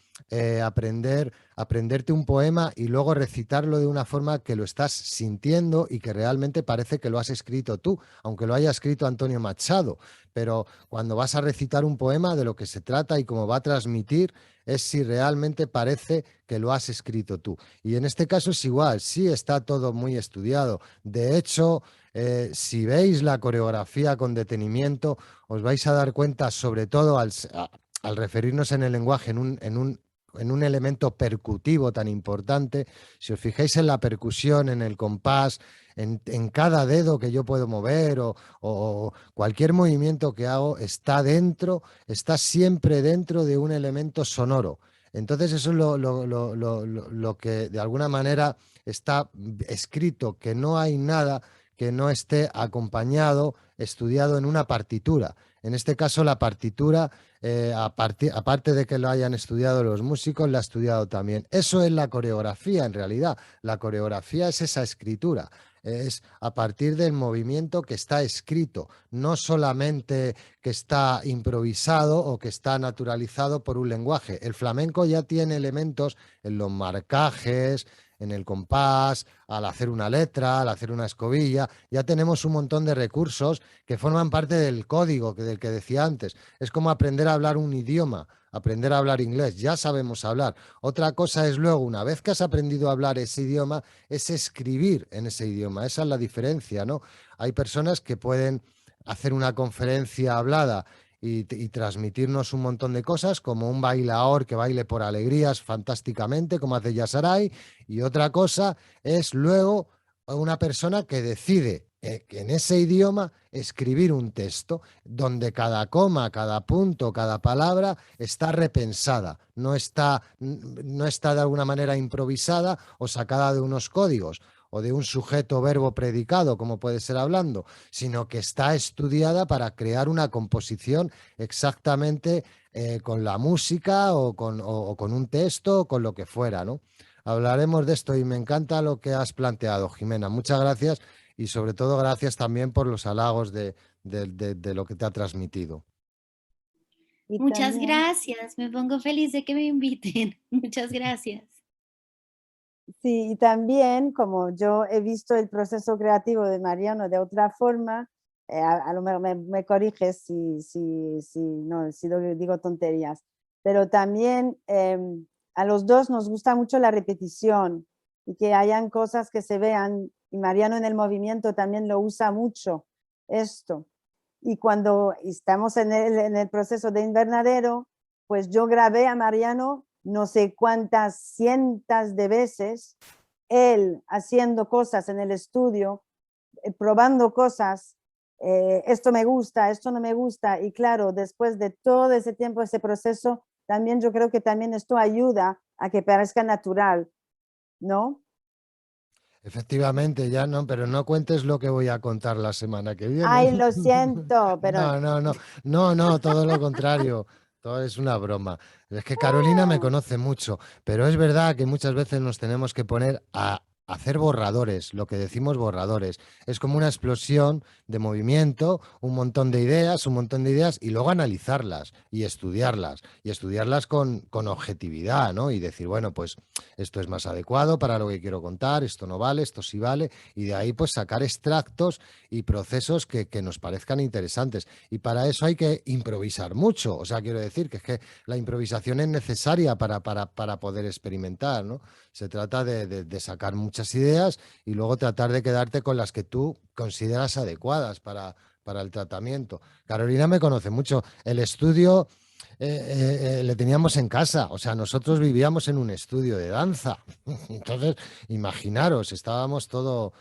aprenderte un poema y luego recitarlo de una forma que lo estás sintiendo y que realmente parece que lo has escrito tú, aunque lo haya escrito Antonio Machado. Pero cuando vas a recitar un poema, de lo que se trata y cómo va a transmitir es si realmente parece que lo has escrito tú. Y en este caso es igual, sí está todo muy estudiado. De hecho, si veis la coreografía con detenimiento, os vais a dar cuenta, sobre todo al referirnos en el lenguaje en un elemento percutivo tan importante, si os fijáis en la percusión, en el compás, en cada dedo que yo puedo mover o cualquier movimiento que hago, está siempre dentro de un elemento sonoro. Entonces eso es lo que de alguna manera está escrito, que no hay nada que no esté acompañado, estudiado en una partitura. En este caso, la partitura, aparte de que lo hayan estudiado los músicos, la ha estudiado también. Eso es la coreografía, en realidad. La coreografía es esa escritura. Es a partir del movimiento que está escrito, no solamente que está improvisado o que está naturalizado por un lenguaje. El flamenco ya tiene elementos en los marcajes, en el compás, al hacer una letra, al hacer una escobilla, ya tenemos un montón de recursos que forman parte del código del que decía antes. Es como aprender a hablar un idioma, aprender a hablar inglés, ya sabemos hablar. Otra cosa es luego, una vez que has aprendido a hablar ese idioma, es escribir en ese idioma. Esa es la diferencia, ¿no? Hay personas que pueden hacer una conferencia hablada y transmitirnos un montón de cosas, como un bailaor que baile por alegrías fantásticamente, como hace Yasaray, y otra cosa es luego una persona que decide que en ese idioma escribir un texto donde cada coma, cada punto, cada palabra está repensada, no está de alguna manera improvisada o sacada de unos códigos o de un sujeto verbo predicado, como puede ser hablando, sino que está estudiada para crear una composición exactamente con la música o con un texto o con lo que fuera, ¿no? Hablaremos de esto y me encanta lo que has planteado, Jimena. Muchas gracias y sobre todo gracias también por los halagos de lo que te ha transmitido. Y Muchas también, gracias, me pongo feliz de que me inviten. Muchas gracias. sí, y también como yo he visto el proceso creativo de Mariano de otra forma, a lo mejor me corriges si digo tonterías, pero también a los dos nos gusta mucho la repetición y que hayan cosas que se vean, y Mariano en el movimiento también lo usa mucho, esto. Y cuando estamos en el proceso de invernadero, pues yo grabé a Mariano no sé cuántas cientos de veces, él haciendo cosas en el estudio, probando cosas, esto me gusta, esto no me gusta, y claro, después de todo ese tiempo, ese proceso, también yo creo que también esto ayuda a que parezca natural, ¿no? Efectivamente, ya no, pero no cuentes lo que voy a contar la semana que viene. Ay, lo siento, pero No, todo lo contrario. Todo es una broma. Es que Carolina me conoce mucho, pero es verdad que muchas veces nos tenemos que poner a hacer borradores, lo que decimos borradores. Es como una explosión de movimiento, un montón de ideas y luego analizarlas y estudiarlas con objetividad, ¿no? Y decir, bueno, pues esto es más adecuado para lo que quiero contar, esto no vale, esto sí vale, y de ahí pues sacar extractos y procesos que nos parezcan interesantes. Y para eso hay que improvisar mucho, o sea, quiero decir que es que la improvisación es necesaria para poder experimentar, ¿no? Se trata de sacar muchas ideas y luego tratar de quedarte con las que tú consideras adecuadas para el tratamiento. Carolina me conoce mucho. El estudio le teníamos en casa, o sea, nosotros vivíamos en un estudio de danza. Entonces, imaginaros, estábamos todo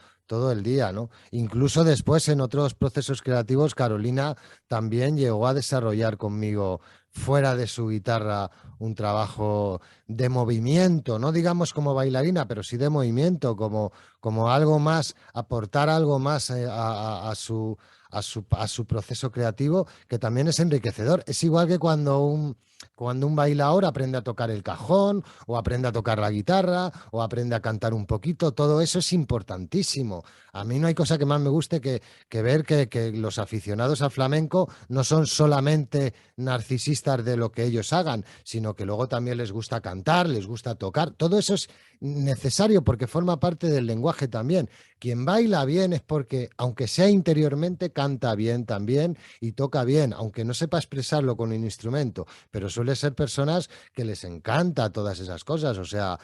el día, ¿no? Incluso después en otros procesos creativos, Carolina también llegó a desarrollar conmigo fuera de su guitarra un trabajo de movimiento, no digamos como bailarina, pero sí de movimiento, como algo más, aportar algo más a su proceso creativo, que también es enriquecedor. Es igual que cuando cuando un bailaor aprende a tocar el cajón, o aprende a tocar la guitarra, o aprende a cantar un poquito, todo eso es importantísimo. A mí no hay cosa que más me guste que ver que los aficionados al flamenco no son solamente narcisistas de lo que ellos hagan, sino que luego también les gusta cantar, les gusta tocar. Todo eso es necesario porque forma parte del lenguaje también. Quien baila bien es porque, aunque sea interiormente, canta bien también y toca bien, aunque no sepa expresarlo con un instrumento, pero suele ser personas que les encanta todas esas cosas. O sea,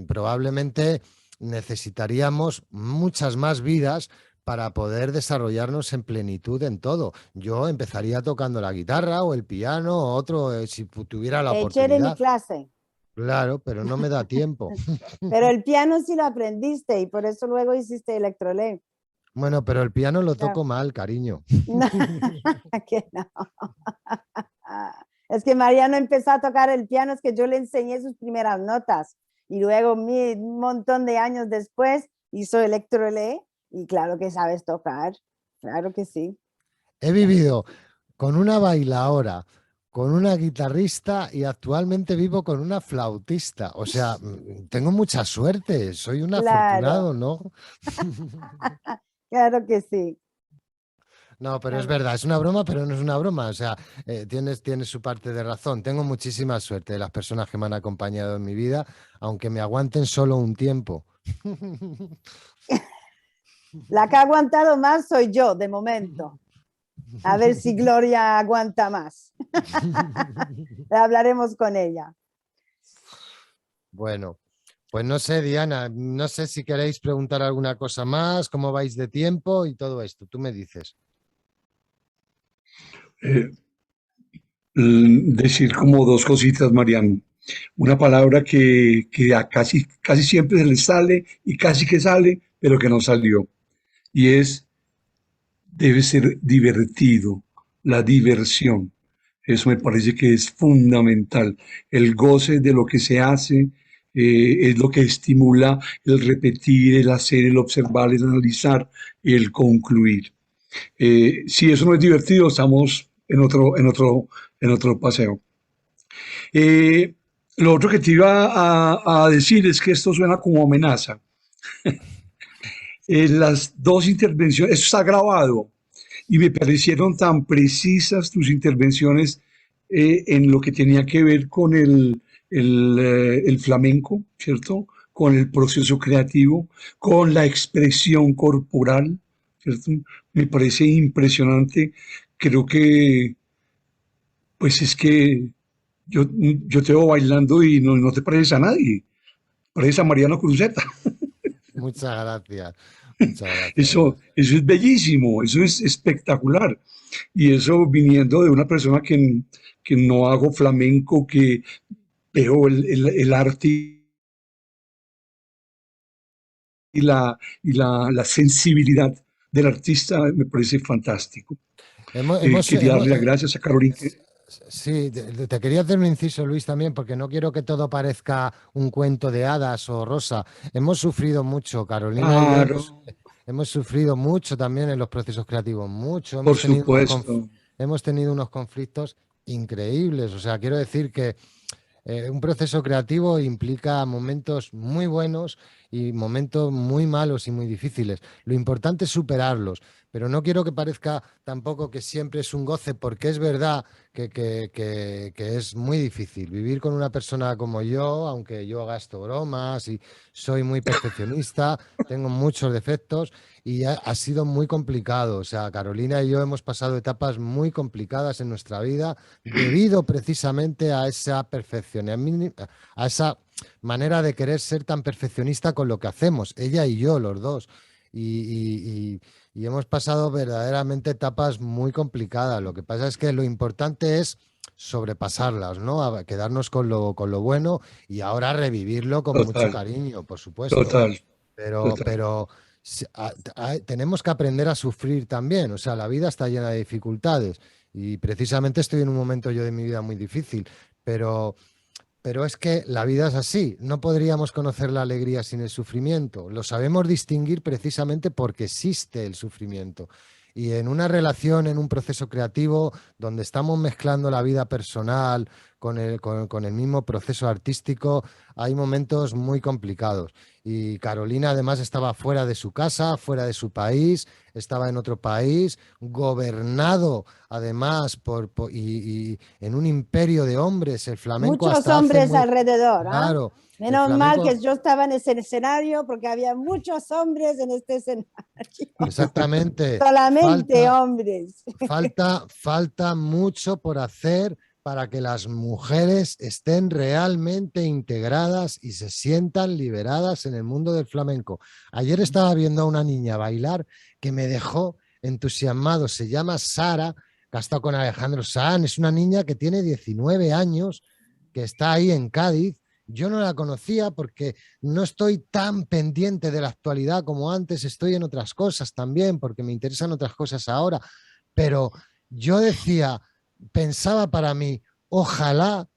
probablemente necesitaríamos muchas más vidas para poder desarrollarnos en plenitud en todo. Yo empezaría tocando la guitarra o el piano o otro, si tuviera la Cherry, mi oportunidad. clase. Claro, pero no me da tiempo. Pero el piano sí lo aprendiste y por eso luego hiciste electrolé. Bueno, pero el piano lo Claro. toco mal, cariño. No, que no. Es que Mariano empezó a tocar el piano, es que yo le enseñé sus primeras notas y luego un montón de años después hizo electrolé y claro que sabes tocar, claro que sí. He vivido con una bailaora, con una guitarrista y actualmente vivo con una flautista. O sea, tengo mucha suerte, soy un Claro. afortunado, ¿no? Claro que sí. No, pero es verdad, es una broma, pero no es una broma. O sea, tienes su parte de razón. Tengo muchísima suerte de las personas que me han acompañado en mi vida, aunque me aguanten solo un tiempo. La que ha aguantado más soy yo, de momento. A ver si Gloria aguanta más. Hablaremos con ella. Bueno, pues no sé, Diana, no sé si queréis preguntar alguna cosa más, cómo vais de tiempo y todo esto. Tú me dices. Decir como dos cositas, Mariano. Una palabra que casi siempre se le sale y casi que sale, pero que no salió. Y debe ser divertido, la diversión. Eso me parece que es fundamental. El goce de lo que se hace es lo que estimula el repetir, el hacer, el observar, el analizar, el concluir. Si eso no es divertido, estamos en otro paseo. Lo otro que te iba a decir es que esto suena como amenaza. Las dos intervenciones, esto está grabado, y me parecieron tan precisas tus intervenciones en lo que tenía que ver con el flamenco, ¿cierto? Con el proceso creativo, con la expresión corporal, ¿cierto? Me parece impresionante. Creo que, pues es que yo te veo bailando y no te pareces a nadie. Pareces a Mariano Cruzeta. Muchas gracias. Muchas gracias. Eso es bellísimo, eso es espectacular. Y eso viniendo de una persona que no hago flamenco, que veo el arte y la sensibilidad del artista, me parece fantástico. Quería darle las gracias a Carolina. Sí, te quería hacer un inciso, Luis, también, porque no quiero que todo parezca un cuento de hadas o rosa. Hemos sufrido mucho, Carolina y yo Claro, hemos sufrido mucho también en los procesos creativos, mucho. por supuesto. Hemos tenido unos conflictos increíbles. O sea, quiero decir que un proceso creativo implica momentos muy buenos y momentos muy malos y muy difíciles. Lo importante es superarlos, pero no quiero que parezca tampoco que siempre es un goce, porque es verdad que es muy difícil vivir con una persona como yo, aunque yo gasto bromas y soy muy perfeccionista, tengo muchos defectos y ha sido muy complicado. O sea, Carolina y yo hemos pasado etapas muy complicadas en nuestra vida debido precisamente a esa perfección, a esa manera de querer ser tan perfeccionista con lo que hacemos, ella y yo, los dos. Y hemos pasado verdaderamente etapas muy complicadas. Lo que pasa es que lo importante es sobrepasarlas, ¿no? Quedarnos con lo bueno y ahora revivirlo con mucho Total, cariño, por supuesto. total, Pero, total. pero tenemos que aprender a sufrir también. O sea, la vida está llena de dificultades y precisamente estoy en un momento yo de mi vida muy difícil, pero, pero es que la vida es así. No podríamos conocer la alegría sin el sufrimiento. Lo sabemos distinguir precisamente porque existe el sufrimiento. Y en una relación, en un proceso creativo, donde estamos mezclando la vida personal con el mismo proceso artístico, hay momentos muy complicados. Y Carolina además estaba fuera de su casa, fuera de su país, estaba en otro país, gobernado además y en un imperio de hombres. El flamenco Muchos hasta hace hombres muy... alrededor, ¿ah? Claro, el Menos mal flamenco... que yo estaba en ese escenario porque había muchos hombres en este escenario. Exactamente. Solamente Falta, hombres. falta mucho por hacer para que las mujeres estén realmente integradas y se sientan liberadas en el mundo del flamenco. Ayer estaba viendo a una niña bailar que me dejó entusiasmado. Se llama Sara, que ha estado con Alejandro Sanz. Es una niña que tiene 19 años, que está ahí en Cádiz. Yo no la conocía porque no estoy tan pendiente de la actualidad como antes, estoy en otras cosas también, porque me interesan otras cosas ahora, pero yo decía, pensaba para mí, ojalá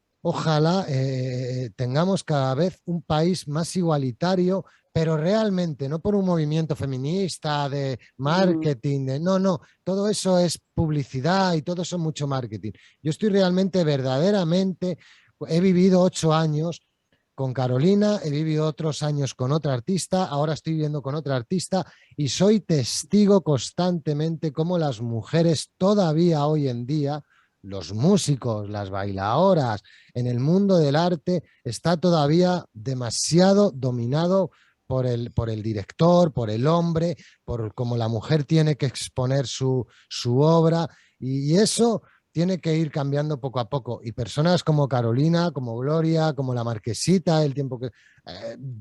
tengamos cada vez un país más igualitario, pero realmente, no por un movimiento feminista, de marketing, no, todo eso es publicidad y todo eso es mucho marketing. Yo estoy realmente, verdaderamente, he vivido 8 años con Carolina, he vivido otros años con otra artista, ahora estoy viviendo con otra artista y soy testigo constantemente cómo las mujeres todavía hoy en día, los músicos, las bailadoras, en el mundo del arte, está todavía demasiado dominado por el director, por el hombre, por cómo la mujer tiene que exponer su obra y eso tiene que ir cambiando poco a poco. Y personas como Carolina, como Gloria, como la Marquesita, el tiempo que...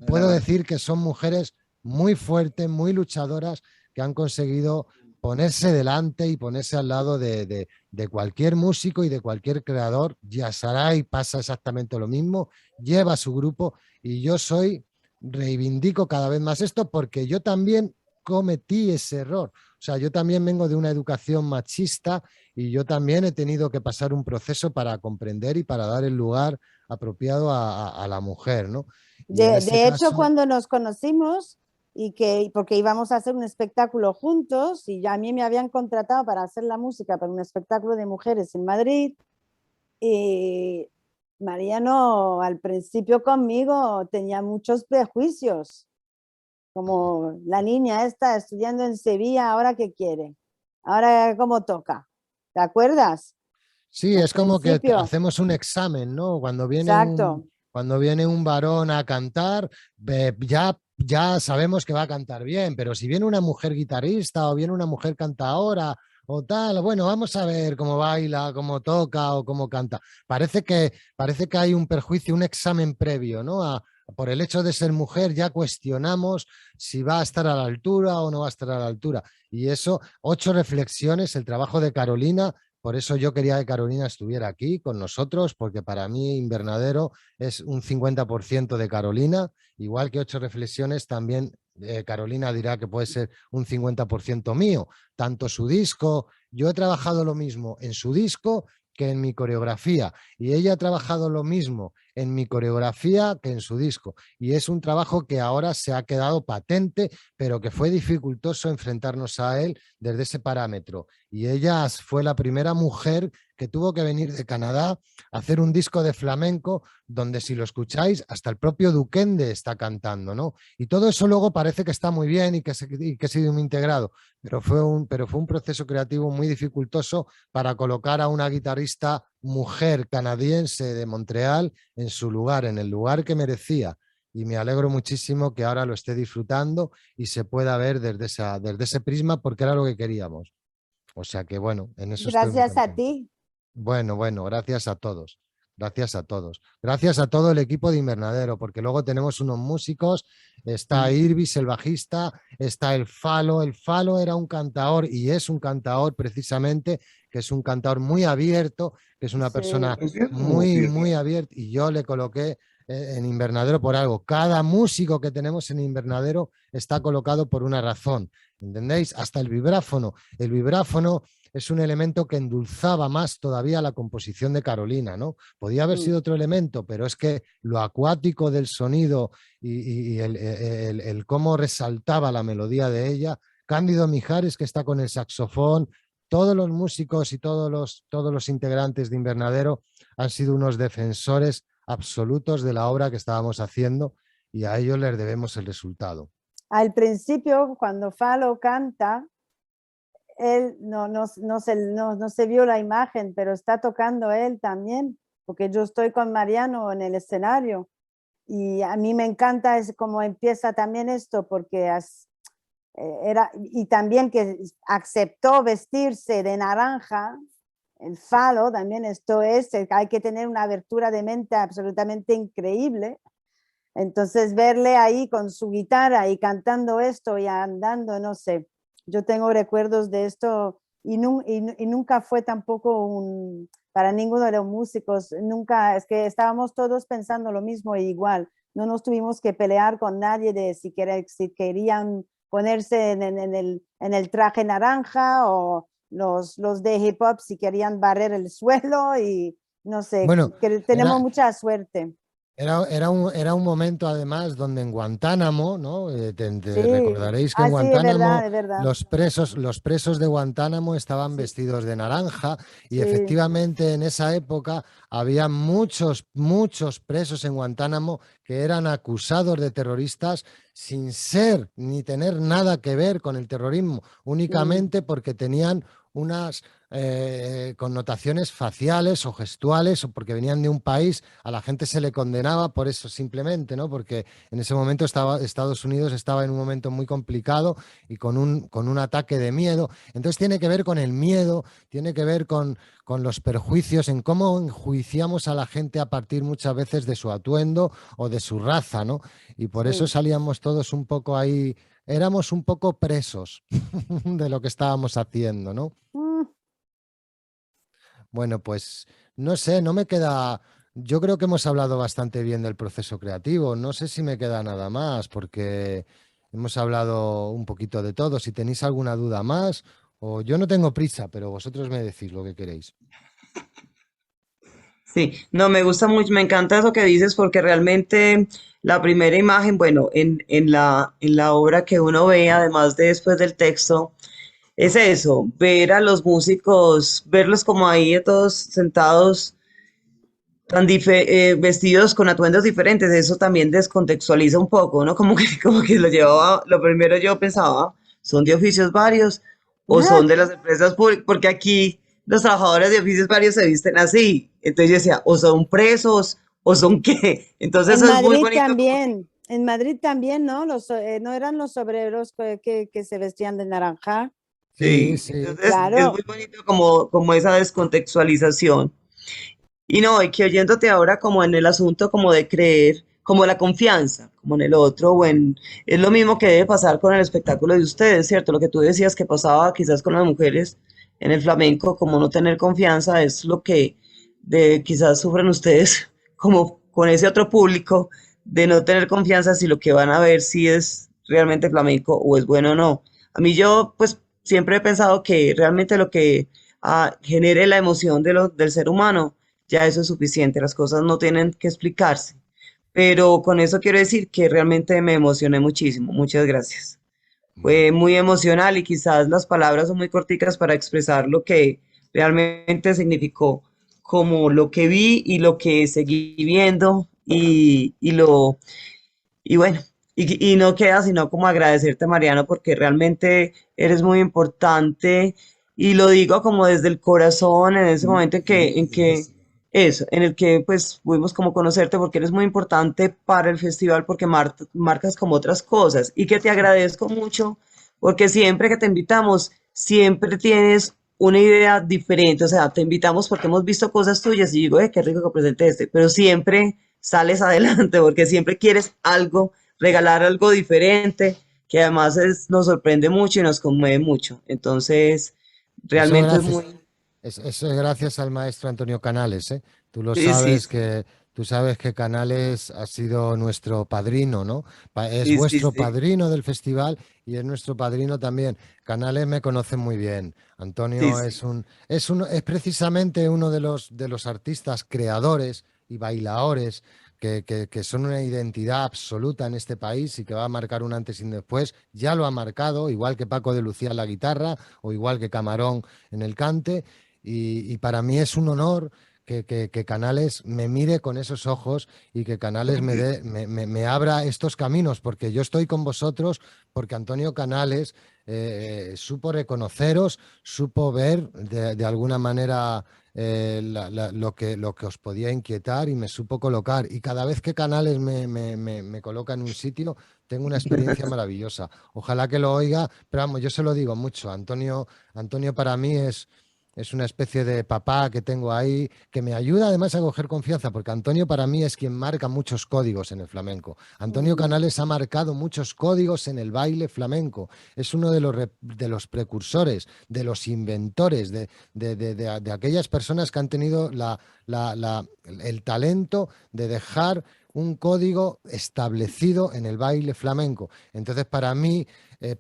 puedo decir que son mujeres muy fuertes, muy luchadoras, que han conseguido ponerse delante y ponerse al lado de cualquier músico y de cualquier creador. Yasaray pasa exactamente lo mismo, lleva su grupo y yo reivindico cada vez más esto porque yo también cometí ese error. O sea, yo también vengo de una educación machista y yo también he tenido que pasar un proceso para comprender y para dar el lugar apropiado a la mujer, ¿no? Y en este De hecho, caso, cuando nos conocimos, porque íbamos a hacer un espectáculo juntos, y ya a mí me habían contratado para hacer la música para un espectáculo de mujeres en Madrid, y Mariano al principio conmigo tenía muchos prejuicios, como la niña esta estudiando en Sevilla, ¿ahora qué quiere? ¿Ahora cómo toca? ¿Te acuerdas? sí, Al es como que principio, hacemos un examen, ¿no? exacto. Cuando viene un varón a cantar, ya sabemos que va a cantar bien, pero si viene una mujer guitarrista o viene una mujer cantadora o tal, bueno, vamos a ver cómo baila, cómo toca o cómo canta. Parece que hay un perjuicio, un examen previo, ¿no? Por el hecho de ser mujer ya cuestionamos si va a estar a la altura o no va a estar a la altura. Y eso, 8 reflexiones, el trabajo de Carolina. Por eso yo quería que Carolina estuviera aquí con nosotros, porque para mí Invernadero es un 50% de Carolina, igual que 8 reflexiones también Carolina dirá que puede ser un 50% mío. Tanto su disco, yo he trabajado lo mismo en su disco que en mi coreografía y ella ha trabajado lo mismo en mi coreografía que en su disco y es un trabajo que ahora se ha quedado patente, pero que fue dificultoso enfrentarnos a él desde ese parámetro y ella fue la primera mujer que tuvo que venir de Canadá a hacer un disco de flamenco donde si lo escucháis hasta el propio Duquende está cantando, ¿no? Y todo eso luego parece que está muy bien y que ha sido muy integrado, pero fue un proceso creativo muy dificultoso para colocar a una guitarrista mujer canadiense de Montreal en su lugar, en el lugar que merecía. Y me alegro muchísimo que ahora lo esté disfrutando y se pueda ver desde ese prisma porque era lo que queríamos. O sea que bueno, en eso estoy muy Gracias a contento. ti. Bueno, gracias a todos. Gracias a todos. Gracias a todo el equipo de Invernadero, porque luego tenemos unos músicos, está Irvis, el bajista, está el Falo. El Falo era un cantaor y es un cantaor precisamente, que es un cantaor muy abierto, que es una persona ¿Es cierto? muy abierta y yo le coloqué en Invernadero por algo. Cada músico que tenemos en Invernadero está colocado por una razón, ¿entendéis? Hasta el vibráfono. El vibráfono es un elemento que endulzaba más todavía la composición de Carolina, ¿no? Podía haber sido otro elemento, pero es que lo acuático del sonido y el cómo resaltaba la melodía de ella, Cándido Mijares, que está con el saxofón, todos los músicos y todos los integrantes de Invernadero han sido unos defensores absolutos de la obra que estábamos haciendo y a ellos les debemos el resultado. Al principio, cuando Falo canta, él no se vio la imagen, pero está tocando él también, porque yo estoy con Mariano en el escenario y a mí me encanta es cómo empieza también esto, porque y también que aceptó vestirse de naranja, el Falo también esto es, hay que tener una abertura de mente absolutamente increíble. Entonces verle ahí con su guitarra y cantando esto y andando, no sé, yo tengo recuerdos de esto y nunca fue tampoco para ninguno de los músicos, nunca, es que estábamos todos pensando lo mismo e igual, no nos tuvimos que pelear con nadie de si querían ponerse en el traje naranja o los de hip hop si querían barrer el suelo y no sé, Bueno, que tenemos mucha suerte. Era un momento además donde en Guantánamo, ¿no? Sí. Recordaréis que en Sí, Guantánamo es verdad. los presos de Guantánamo estaban Sí. vestidos de naranja y Sí. efectivamente en esa época había muchos presos en Guantánamo que eran acusados de terroristas sin ser ni tener nada que ver con el terrorismo, únicamente porque tenían unas connotaciones faciales o gestuales o porque venían de un país, a la gente se le condenaba por eso simplemente, ¿no? Porque en ese momento Estados Unidos estaba en un momento muy complicado y con un ataque de miedo. Entonces tiene que ver con el miedo, tiene que ver con los perjuicios, en cómo enjuiciamos a la gente a partir muchas veces de su atuendo o de su raza, ¿no? Y por eso salíamos todos un poco ahí, éramos un poco presos de lo que estábamos haciendo, ¿no? Bueno, pues no sé, no me queda. Yo creo que hemos hablado bastante bien del proceso creativo. No sé si me queda nada más, porque hemos hablado un poquito de todo. Si tenéis alguna duda más, o yo no tengo prisa, pero vosotros me decís lo que queréis. Sí, no, me gusta mucho, me encanta eso que dices porque realmente la primera imagen, bueno, en la obra que uno ve, además de después del texto, es eso, ver a los músicos, verlos como ahí todos sentados, vestidos con atuendos diferentes, eso también descontextualiza un poco, ¿no? Como que lo llevaba, lo primero yo pensaba, ¿son de oficios varios o son de las empresas públicas? Porque aquí los trabajadores de oficios varios se visten así. Entonces yo decía, o son presos o son qué. Entonces eso es muy bonito. En Madrid también, ¿no? No eran los obreros que se vestían de naranja. Sí, Sí, sí. entonces Claro. es muy bonito como esa descontextualización. Y no, y que oyéndote ahora como en el asunto como de creer, como la confianza, como en el otro, es lo mismo que debe pasar con el espectáculo de ustedes, ¿cierto? Lo que tú decías que pasaba quizás con las mujeres en el flamenco, como no tener confianza, es lo que quizás sufren ustedes como con ese otro público, de no tener confianza si lo que van a ver si es realmente flamenco o es bueno o no. A mí yo pues siempre he pensado que realmente lo que genere la emoción del ser humano, ya eso es suficiente, las cosas no tienen que explicarse. Pero con eso quiero decir que realmente me emocioné muchísimo. Muchas gracias. Fue Bueno, muy emocional y quizás las palabras son muy corticas para expresar lo que realmente significó, como lo que vi y lo que seguí viendo y bueno, y no queda sino como agradecerte, Mariano, porque realmente eres muy importante y lo digo como desde el corazón en ese momento en el que pues pudimos como conocerte porque eres muy importante para el festival porque marcas como otras cosas y que te agradezco mucho porque siempre que te invitamos, siempre tienes una idea diferente, o sea, te invitamos porque hemos visto cosas tuyas y digo, qué rico que presente este, pero siempre sales adelante porque siempre quieres algo, regalar algo diferente, que además nos sorprende mucho y nos conmueve mucho. Entonces, eso realmente es gracias. muy... Eso es gracias al maestro Antonio Canales, ¿eh? Sí, sí, sí, Tú sabes que Canales ha sido nuestro padrino, ¿no? Es sí, sí, vuestro sí, padrino del festival y es nuestro padrino también. Canales me conoce muy bien. sí, Antonio sí. es precisamente uno de los artistas creadores y bailadores que son una identidad absoluta en este país y que va a marcar un antes y un después. Ya lo ha marcado, igual que Paco de Lucía en la guitarra o igual que Camarón en el cante. Y para mí es un honor que Canales me mire con esos ojos y que Canales me abra estos caminos, porque yo estoy con vosotros, porque Antonio Canales supo reconoceros, supo ver de alguna manera lo que os podía inquietar y me supo colocar. Y cada vez que Canales me coloca en un sitio, tengo una experiencia maravillosa. Ojalá que lo oiga, pero vamos, yo se lo digo mucho. Antonio para mí es una especie de papá que tengo ahí, que me ayuda además a coger confianza, porque Antonio para mí es quien marca muchos códigos en el flamenco. Antonio Canales ha marcado muchos códigos en el baile flamenco. Es uno de los precursores, de los inventores, de aquellas personas que han tenido el talento de dejar un código establecido en el baile flamenco. Entonces, para mí,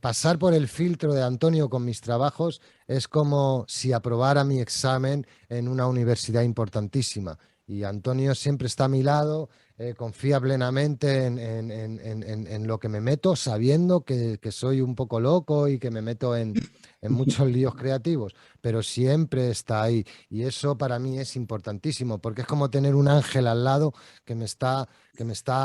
pasar por el filtro de Antonio con mis trabajos es como si aprobara mi examen en una universidad importantísima. Y Antonio siempre está a mi lado, confía plenamente en lo que me meto, sabiendo que soy un poco loco y que me meto en muchos líos creativos, pero siempre está ahí. Y eso para mí es importantísimo, porque es como tener un ángel al lado que me está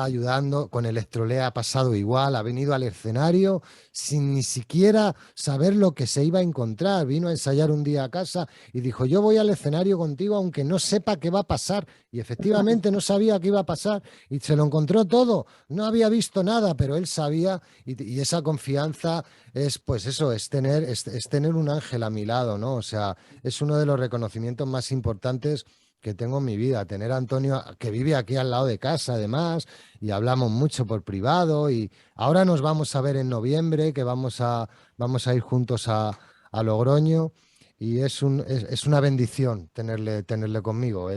ayudando. Con Electrolea ha pasado igual, ha venido al escenario sin ni siquiera saber lo que se iba a encontrar. Vino a ensayar un día a casa y dijo, yo voy al escenario contigo aunque no sepa qué va a pasar. Y efectivamente no sabía qué iba a pasar y se lo encontró todo. No había visto nada, pero él sabía, y esa confianza es, pues eso, es tener un ángel a mi lado, ¿no? O sea, es uno de los reconocimientos más importantes que tengo en mi vida, tener a Antonio, que vive aquí al lado de casa además, y hablamos mucho por privado, y ahora nos vamos a ver en noviembre, que vamos a ir juntos a Logroño, y es una bendición tenerle conmigo.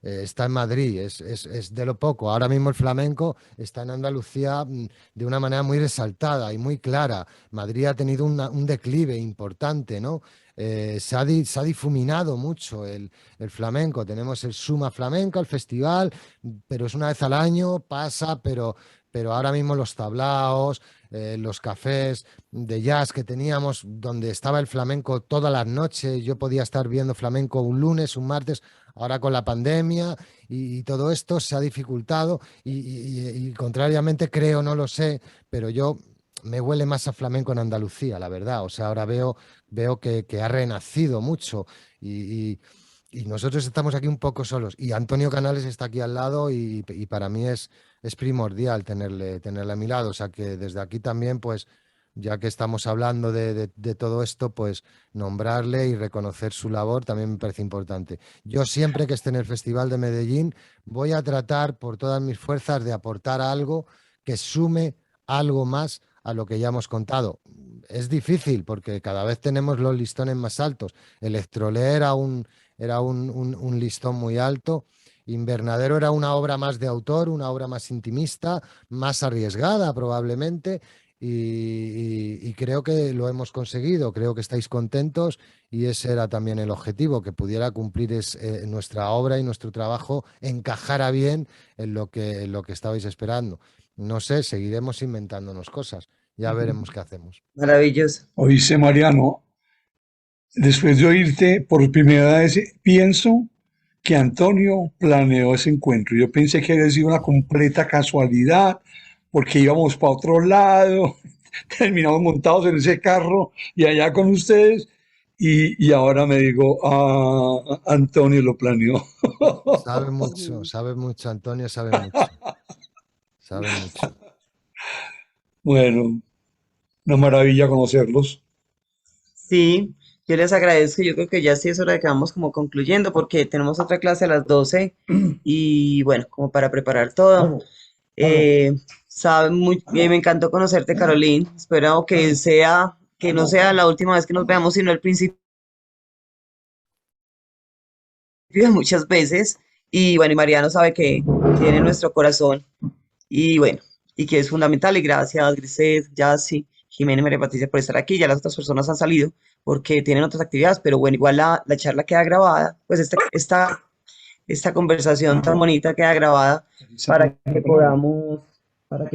Está en Madrid, es de lo poco. Ahora mismo el flamenco está en Andalucía de una manera muy resaltada y muy clara. Madrid ha tenido un declive importante, ¿no? Se ha difuminado mucho el flamenco. Tenemos el Suma Flamenco, el festival, pero es una vez al año, pasa, pero ahora mismo los tablaos, los cafés de jazz que teníamos, donde estaba el flamenco todas las noches, yo podía estar viendo flamenco un lunes, un martes. Ahora con la pandemia y todo esto se ha dificultado y contrariamente creo, no lo sé, pero yo me huele más a flamenco en Andalucía, la verdad. O sea, ahora veo que ha renacido mucho y nosotros estamos aquí un poco solos. Y Antonio Canales está aquí al lado y para mí es primordial tenerle a mi lado. O sea, que desde aquí también, pues, ya que estamos hablando de todo esto, pues nombrarle y reconocer su labor también me parece importante. Yo siempre que esté en el Festival de Medellín voy a tratar por todas mis fuerzas de aportar algo que sume algo más a lo que ya hemos contado. Es difícil porque cada vez tenemos los listones más altos. Electrolé era un listón muy alto. Invernadero era una obra más de autor, una obra más intimista, más arriesgada probablemente, y creo que lo hemos conseguido, creo que estáis contentos y ese era también el objetivo, que pudiera cumplir nuestra obra y nuestro trabajo encajara bien en lo que estabais esperando. No sé, seguiremos inventándonos cosas, ya veremos qué hacemos. Maravilloso. Oíste, Mariano, después de oírte por primera vez, pienso que Antonio planeó ese encuentro. Yo pensé que había sido una completa casualidad, porque íbamos para otro lado, terminamos montados en ese carro y allá con ustedes, y ahora me digo, Antonio lo planeó. Sabe mucho, Antonio sabe mucho, sabe mucho. Bueno, una maravilla conocerlos. Sí, yo les agradezco. Yo creo que ya sí es hora de que vamos como concluyendo porque tenemos otra clase a las 12 y bueno, como para preparar todo. Eh, me encantó conocerte, Caroline. Espero que no sea la última vez que nos veamos, sino el principio de muchas veces. Y bueno, y Mariano sabe que tiene nuestro corazón y bueno, y que es fundamental. Y gracias, Grisel, Jassy, Jimena y María Patricia por estar aquí. Ya las otras personas han salido porque tienen otras actividades, pero bueno, igual la charla queda grabada. Pues esta esta conversación tan bonita queda grabada para que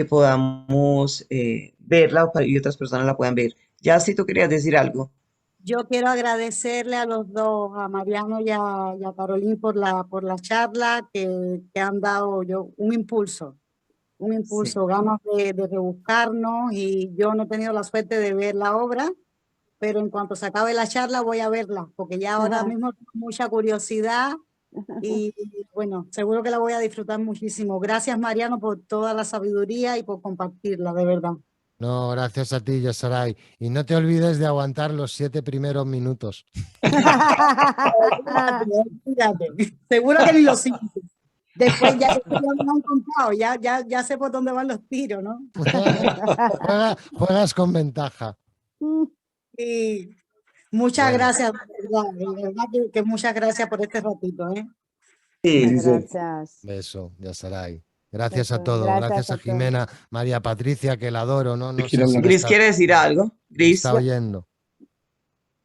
podamos verla y otras personas la puedan ver. Ya si tú querías decir algo. Yo quiero agradecerle a los dos, a Mariano y a Carolina por la charla que han dado un impulso, ganas de rebuscarnos, y yo no he tenido la suerte de ver la obra, pero en cuanto se acabe la charla voy a verla, porque ya ahora mismo tengo mucha curiosidad y bueno, seguro que la voy a disfrutar muchísimo. Gracias, Mariano, por toda la sabiduría y por compartirla, de verdad. No, gracias a ti, Yosaray. Y no te olvides de aguantar los 7 primeros minutos. Fíjate, seguro que ni lo siento. Después ya me han contado, ya sé por dónde van los tiros, ¿no? Juegas con ventaja. Y muchas Bueno. gracias, de verdad que muchas gracias por este ratito, ¿eh? Sí. Gracias. Beso, Yosaray. Gracias a Eso, todos. gracias Gracias a a todos. Jimena, María Patricia, que la adoro, ¿no? No sé quiero si hablar. me Gris quiere decir algo. Gris. está oyendo.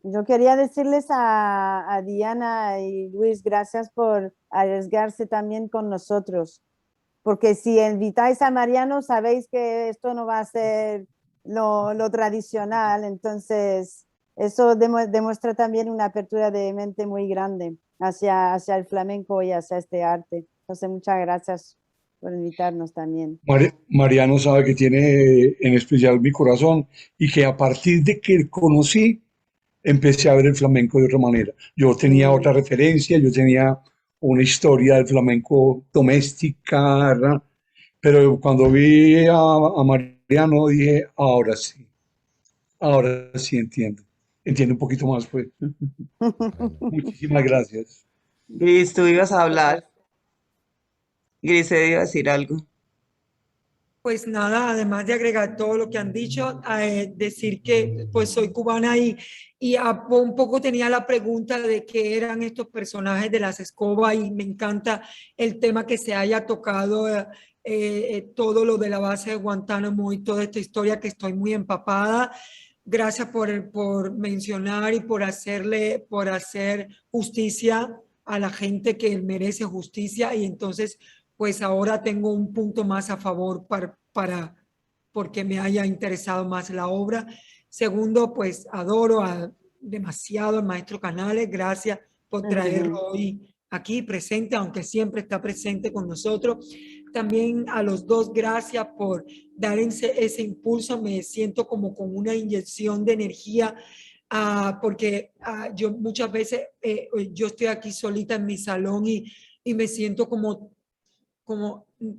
Yo quería decirles a Diana y Luis, gracias por arriesgarse también con nosotros, porque si invitáis a Mariano, sabéis que esto no va a ser lo tradicional, entonces eso demuestra también una apertura de mente muy grande hacia el flamenco y hacia este arte. Entonces, muchas gracias por invitarnos también. Mariano sabe que tiene en especial mi corazón, y que a partir de que conocí, empecé a ver el flamenco de otra manera. Yo tenía otra referencia, yo tenía una historia del flamenco doméstica, ¿verdad? Pero cuando vi a Mariano dije, ahora sí entiendo. Entiendo un poquito más, pues. Muchísimas gracias. Gris, tú ibas a hablar. Gris se iba a decir algo. Pues nada, además de agregar todo lo que han dicho, decir que pues soy cubana y un poco tenía la pregunta de qué eran estos personajes de las escobas, y me encanta el tema que se haya tocado, todo lo de la base de Guantánamo y toda esta historia, que estoy muy empapada. Gracias por mencionar y por hacer justicia a la gente que merece justicia, y entonces pues ahora tengo un punto más a favor porque me haya interesado más la obra. Segundo, pues adoro demasiado al maestro Canales. Gracias por traerlo hoy aquí presente, aunque siempre está presente con nosotros. También a los dos, gracias por dar ese impulso. Me siento como con una inyección de energía, porque yo muchas veces, yo estoy aquí solita en mi salón y me siento como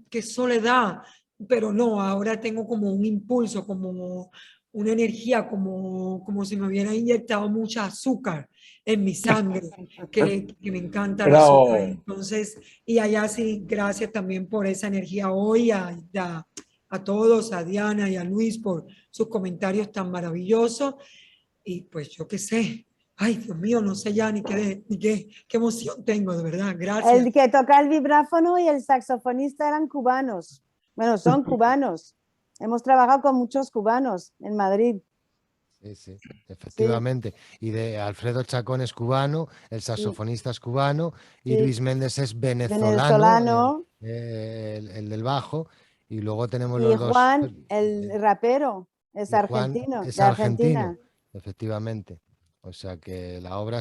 que soledad, pero no, ahora tengo como un impulso, como una energía, como si me hubiera inyectado mucha azúcar en mi sangre, que me encanta el azúcar. Bravo. Entonces, y allá sí, gracias también por esa energía hoy, a todos, a Diana y a Luis por sus comentarios tan maravillosos, y pues yo qué sé. Ay, Dios mío, no sé ya ni qué emoción tengo, de verdad. Gracias. El que toca el vibráfono y el saxofonista eran cubanos. Bueno, son cubanos. Hemos trabajado con muchos cubanos en Madrid. Sí, efectivamente. Y de Alfredo Chacón es cubano, el saxofonista es cubano, y Luis Méndez es venezolano, el del bajo, y luego tenemos los dos. Y Juan, el rapero, es argentino, es de Argentina. argentino, efectivamente. O sea que la obra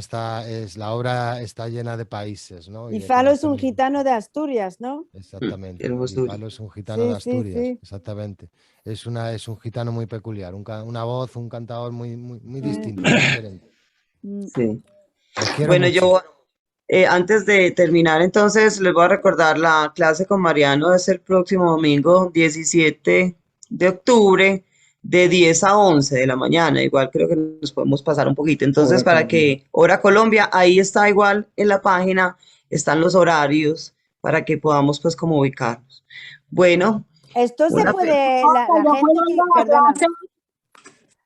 está llena de países, ¿no? Y de Falo es un corazones. gitano de Asturias, ¿no? Exactamente. Hermosura. Y Falo es un gitano de Sí, sí, Asturias, sí. exactamente. Es un gitano muy peculiar, una voz, un cantador muy distinto, muy diferente. Sí. Los quiero Bueno, mucho. antes de terminar, entonces les voy a recordar, la clase con Mariano es el próximo domingo 17 de octubre de 10 a 11 de la mañana. Igual creo que nos podemos pasar un poquito. Entonces, Hora para Colombia. que Hora Colombia, ahí está igual en la página, están los horarios para que podamos pues como ubicarnos. Bueno, Esto se una puede, la Yo gente puedo que, ir a la perdona, clase.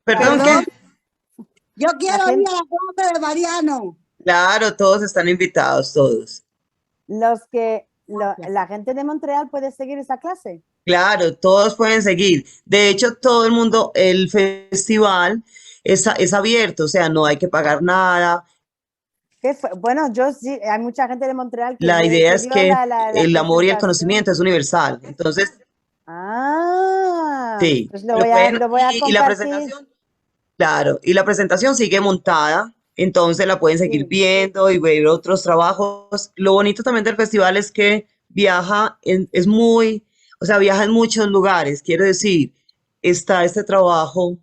perdón, Perdón. ¿qué? Yo quiero gente- ir a la clase de Mariano. Claro, todos están invitados, todos. la gente de Montreal puede seguir esa clase. Claro, todos pueden seguir. De hecho, todo el mundo, el festival es abierto, o sea, no hay que pagar nada. Bueno, yo sí, hay mucha gente de Montreal La idea es vio que la el amor y el presentación. conocimiento es universal. Entonces, Ah, sí, pues lo pueden, lo voy a y la compartir. presentación, claro, y la presentación sigue montada, entonces la pueden seguir Sí, viendo y ver otros trabajos. Lo bonito también del festival es que viaja, es muy, o sea, viaja en muchos lugares. Quiero decir, está este trabajo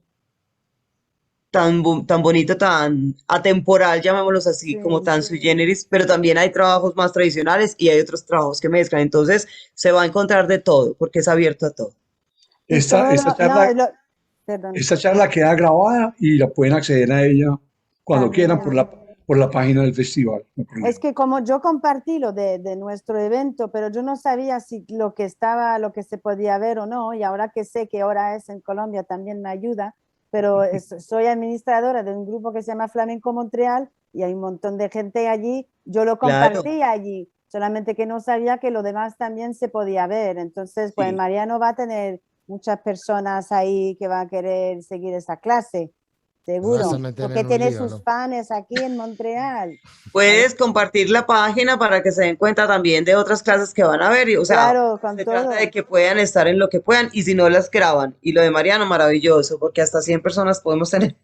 tan bonito, tan atemporal, llamémoslos así, como sí. tan sui generis, pero también hay trabajos más tradicionales y hay otros trabajos que mezclan. Entonces, se va a encontrar de todo, porque es abierto a todo. Y Esta, todo esta lo, no, charla, perdón, esta charla queda grabada y la pueden acceder a ella cuando quieran también. por la página del festival. No hay problema. Es que como yo compartí lo de nuestro evento, pero yo no sabía si lo que estaba, lo que se podía ver o no, y ahora que sé qué hora es en Colombia también me ayuda, pero soy administradora de un grupo que se llama Flamenco Montreal y hay un montón de gente allí, yo lo Claro, compartí allí, solamente que no sabía que lo demás también se podía ver, entonces pues sí. Mariano va a tener muchas personas ahí que van a querer seguir esa clase, Te vas a seguro, meter porque en un tiene lío, sus ¿no? fans aquí en Montreal. Puedes compartir la página para que se den cuenta también de otras clases que van a ver. O sea, Claro, con se trata de todo. que puedan estar en lo que puedan y si no las graban. Y lo de Mariano, maravilloso, porque hasta 100 personas podemos tener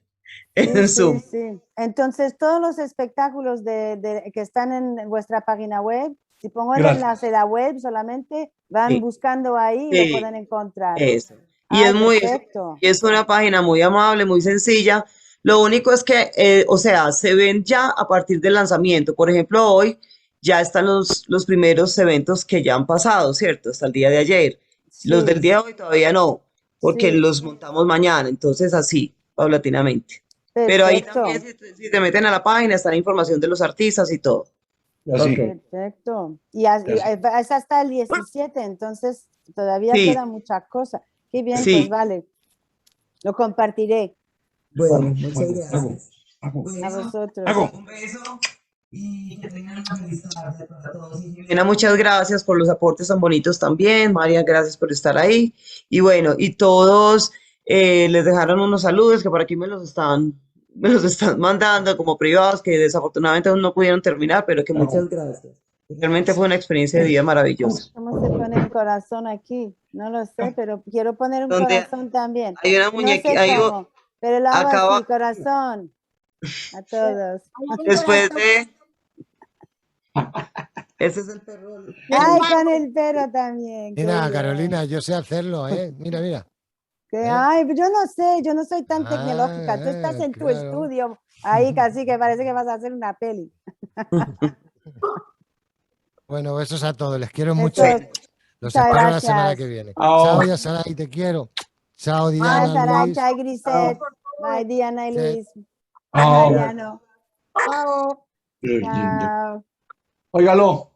Sí, en sí, Zoom. sí. Entonces, todos los espectáculos que están en vuestra página web, si pongo el Gracias. enlace de la web, solamente van Sí, buscando ahí y lo pueden sí, encontrar. eso. Y Ay, es perfecto. y es una página muy amable, muy sencilla. Lo único es que, o sea, se ven ya a partir del lanzamiento. Por ejemplo, hoy ya están los primeros eventos que ya han pasado, ¿cierto? Hasta el día de ayer. Los del Sí, día de hoy todavía no, porque sí, los montamos mañana, entonces así, paulatinamente. Pero ahí también, perfecto, si te meten a la página, está la información de los artistas y todo. Y así, perfecto. y así. Es hasta el 17, entonces todavía Sí, queda muchas cosas. Qué bien, pues sí. vale, lo compartiré Bueno, Hago, muchas hago, hago, gracias. hago, a Bueno, vosotros. hago. un beso y que tengan una feliz tarde para todos. Y Jimena, muchas gracias por los aportes tan bonitos también. María, gracias por estar ahí. Y bueno, y todos les dejaron unos saludos que por aquí me los están mandando como privados, que desafortunadamente aún no pudieron terminar, pero que muchas Hago. gracias. Realmente fue una experiencia de vida maravillosa. ¿Cómo se pone un corazón aquí? No lo sé, pero quiero poner un Donde corazón también. hay una No sé muñequita, cómo, pero lo hago acá así, abajo, corazón, a todos. después de, ese es el perro. Ay, con el perro también, qué Mira, bien. Carolina, yo sé hacerlo, ¿eh? Mira, mira. ¿eh? Ay, yo no sé, yo no soy tan tecnológica. Tú estás Ah, en tu claro. estudio, ahí casi que parece que vas a hacer una peli. Bueno, besos a todos, les quiero Eso, mucho. Bueno, Los muchas espero la semana que gracias. viene. Chao. Chao, Yasaray, te quiero. Chao, Bye, Diana, Saray, Luis. chai, Grisette. Bye, Diana y Che. Luis. Bye, Chao. Mariano. Qué lindo. Chao. Óigalo.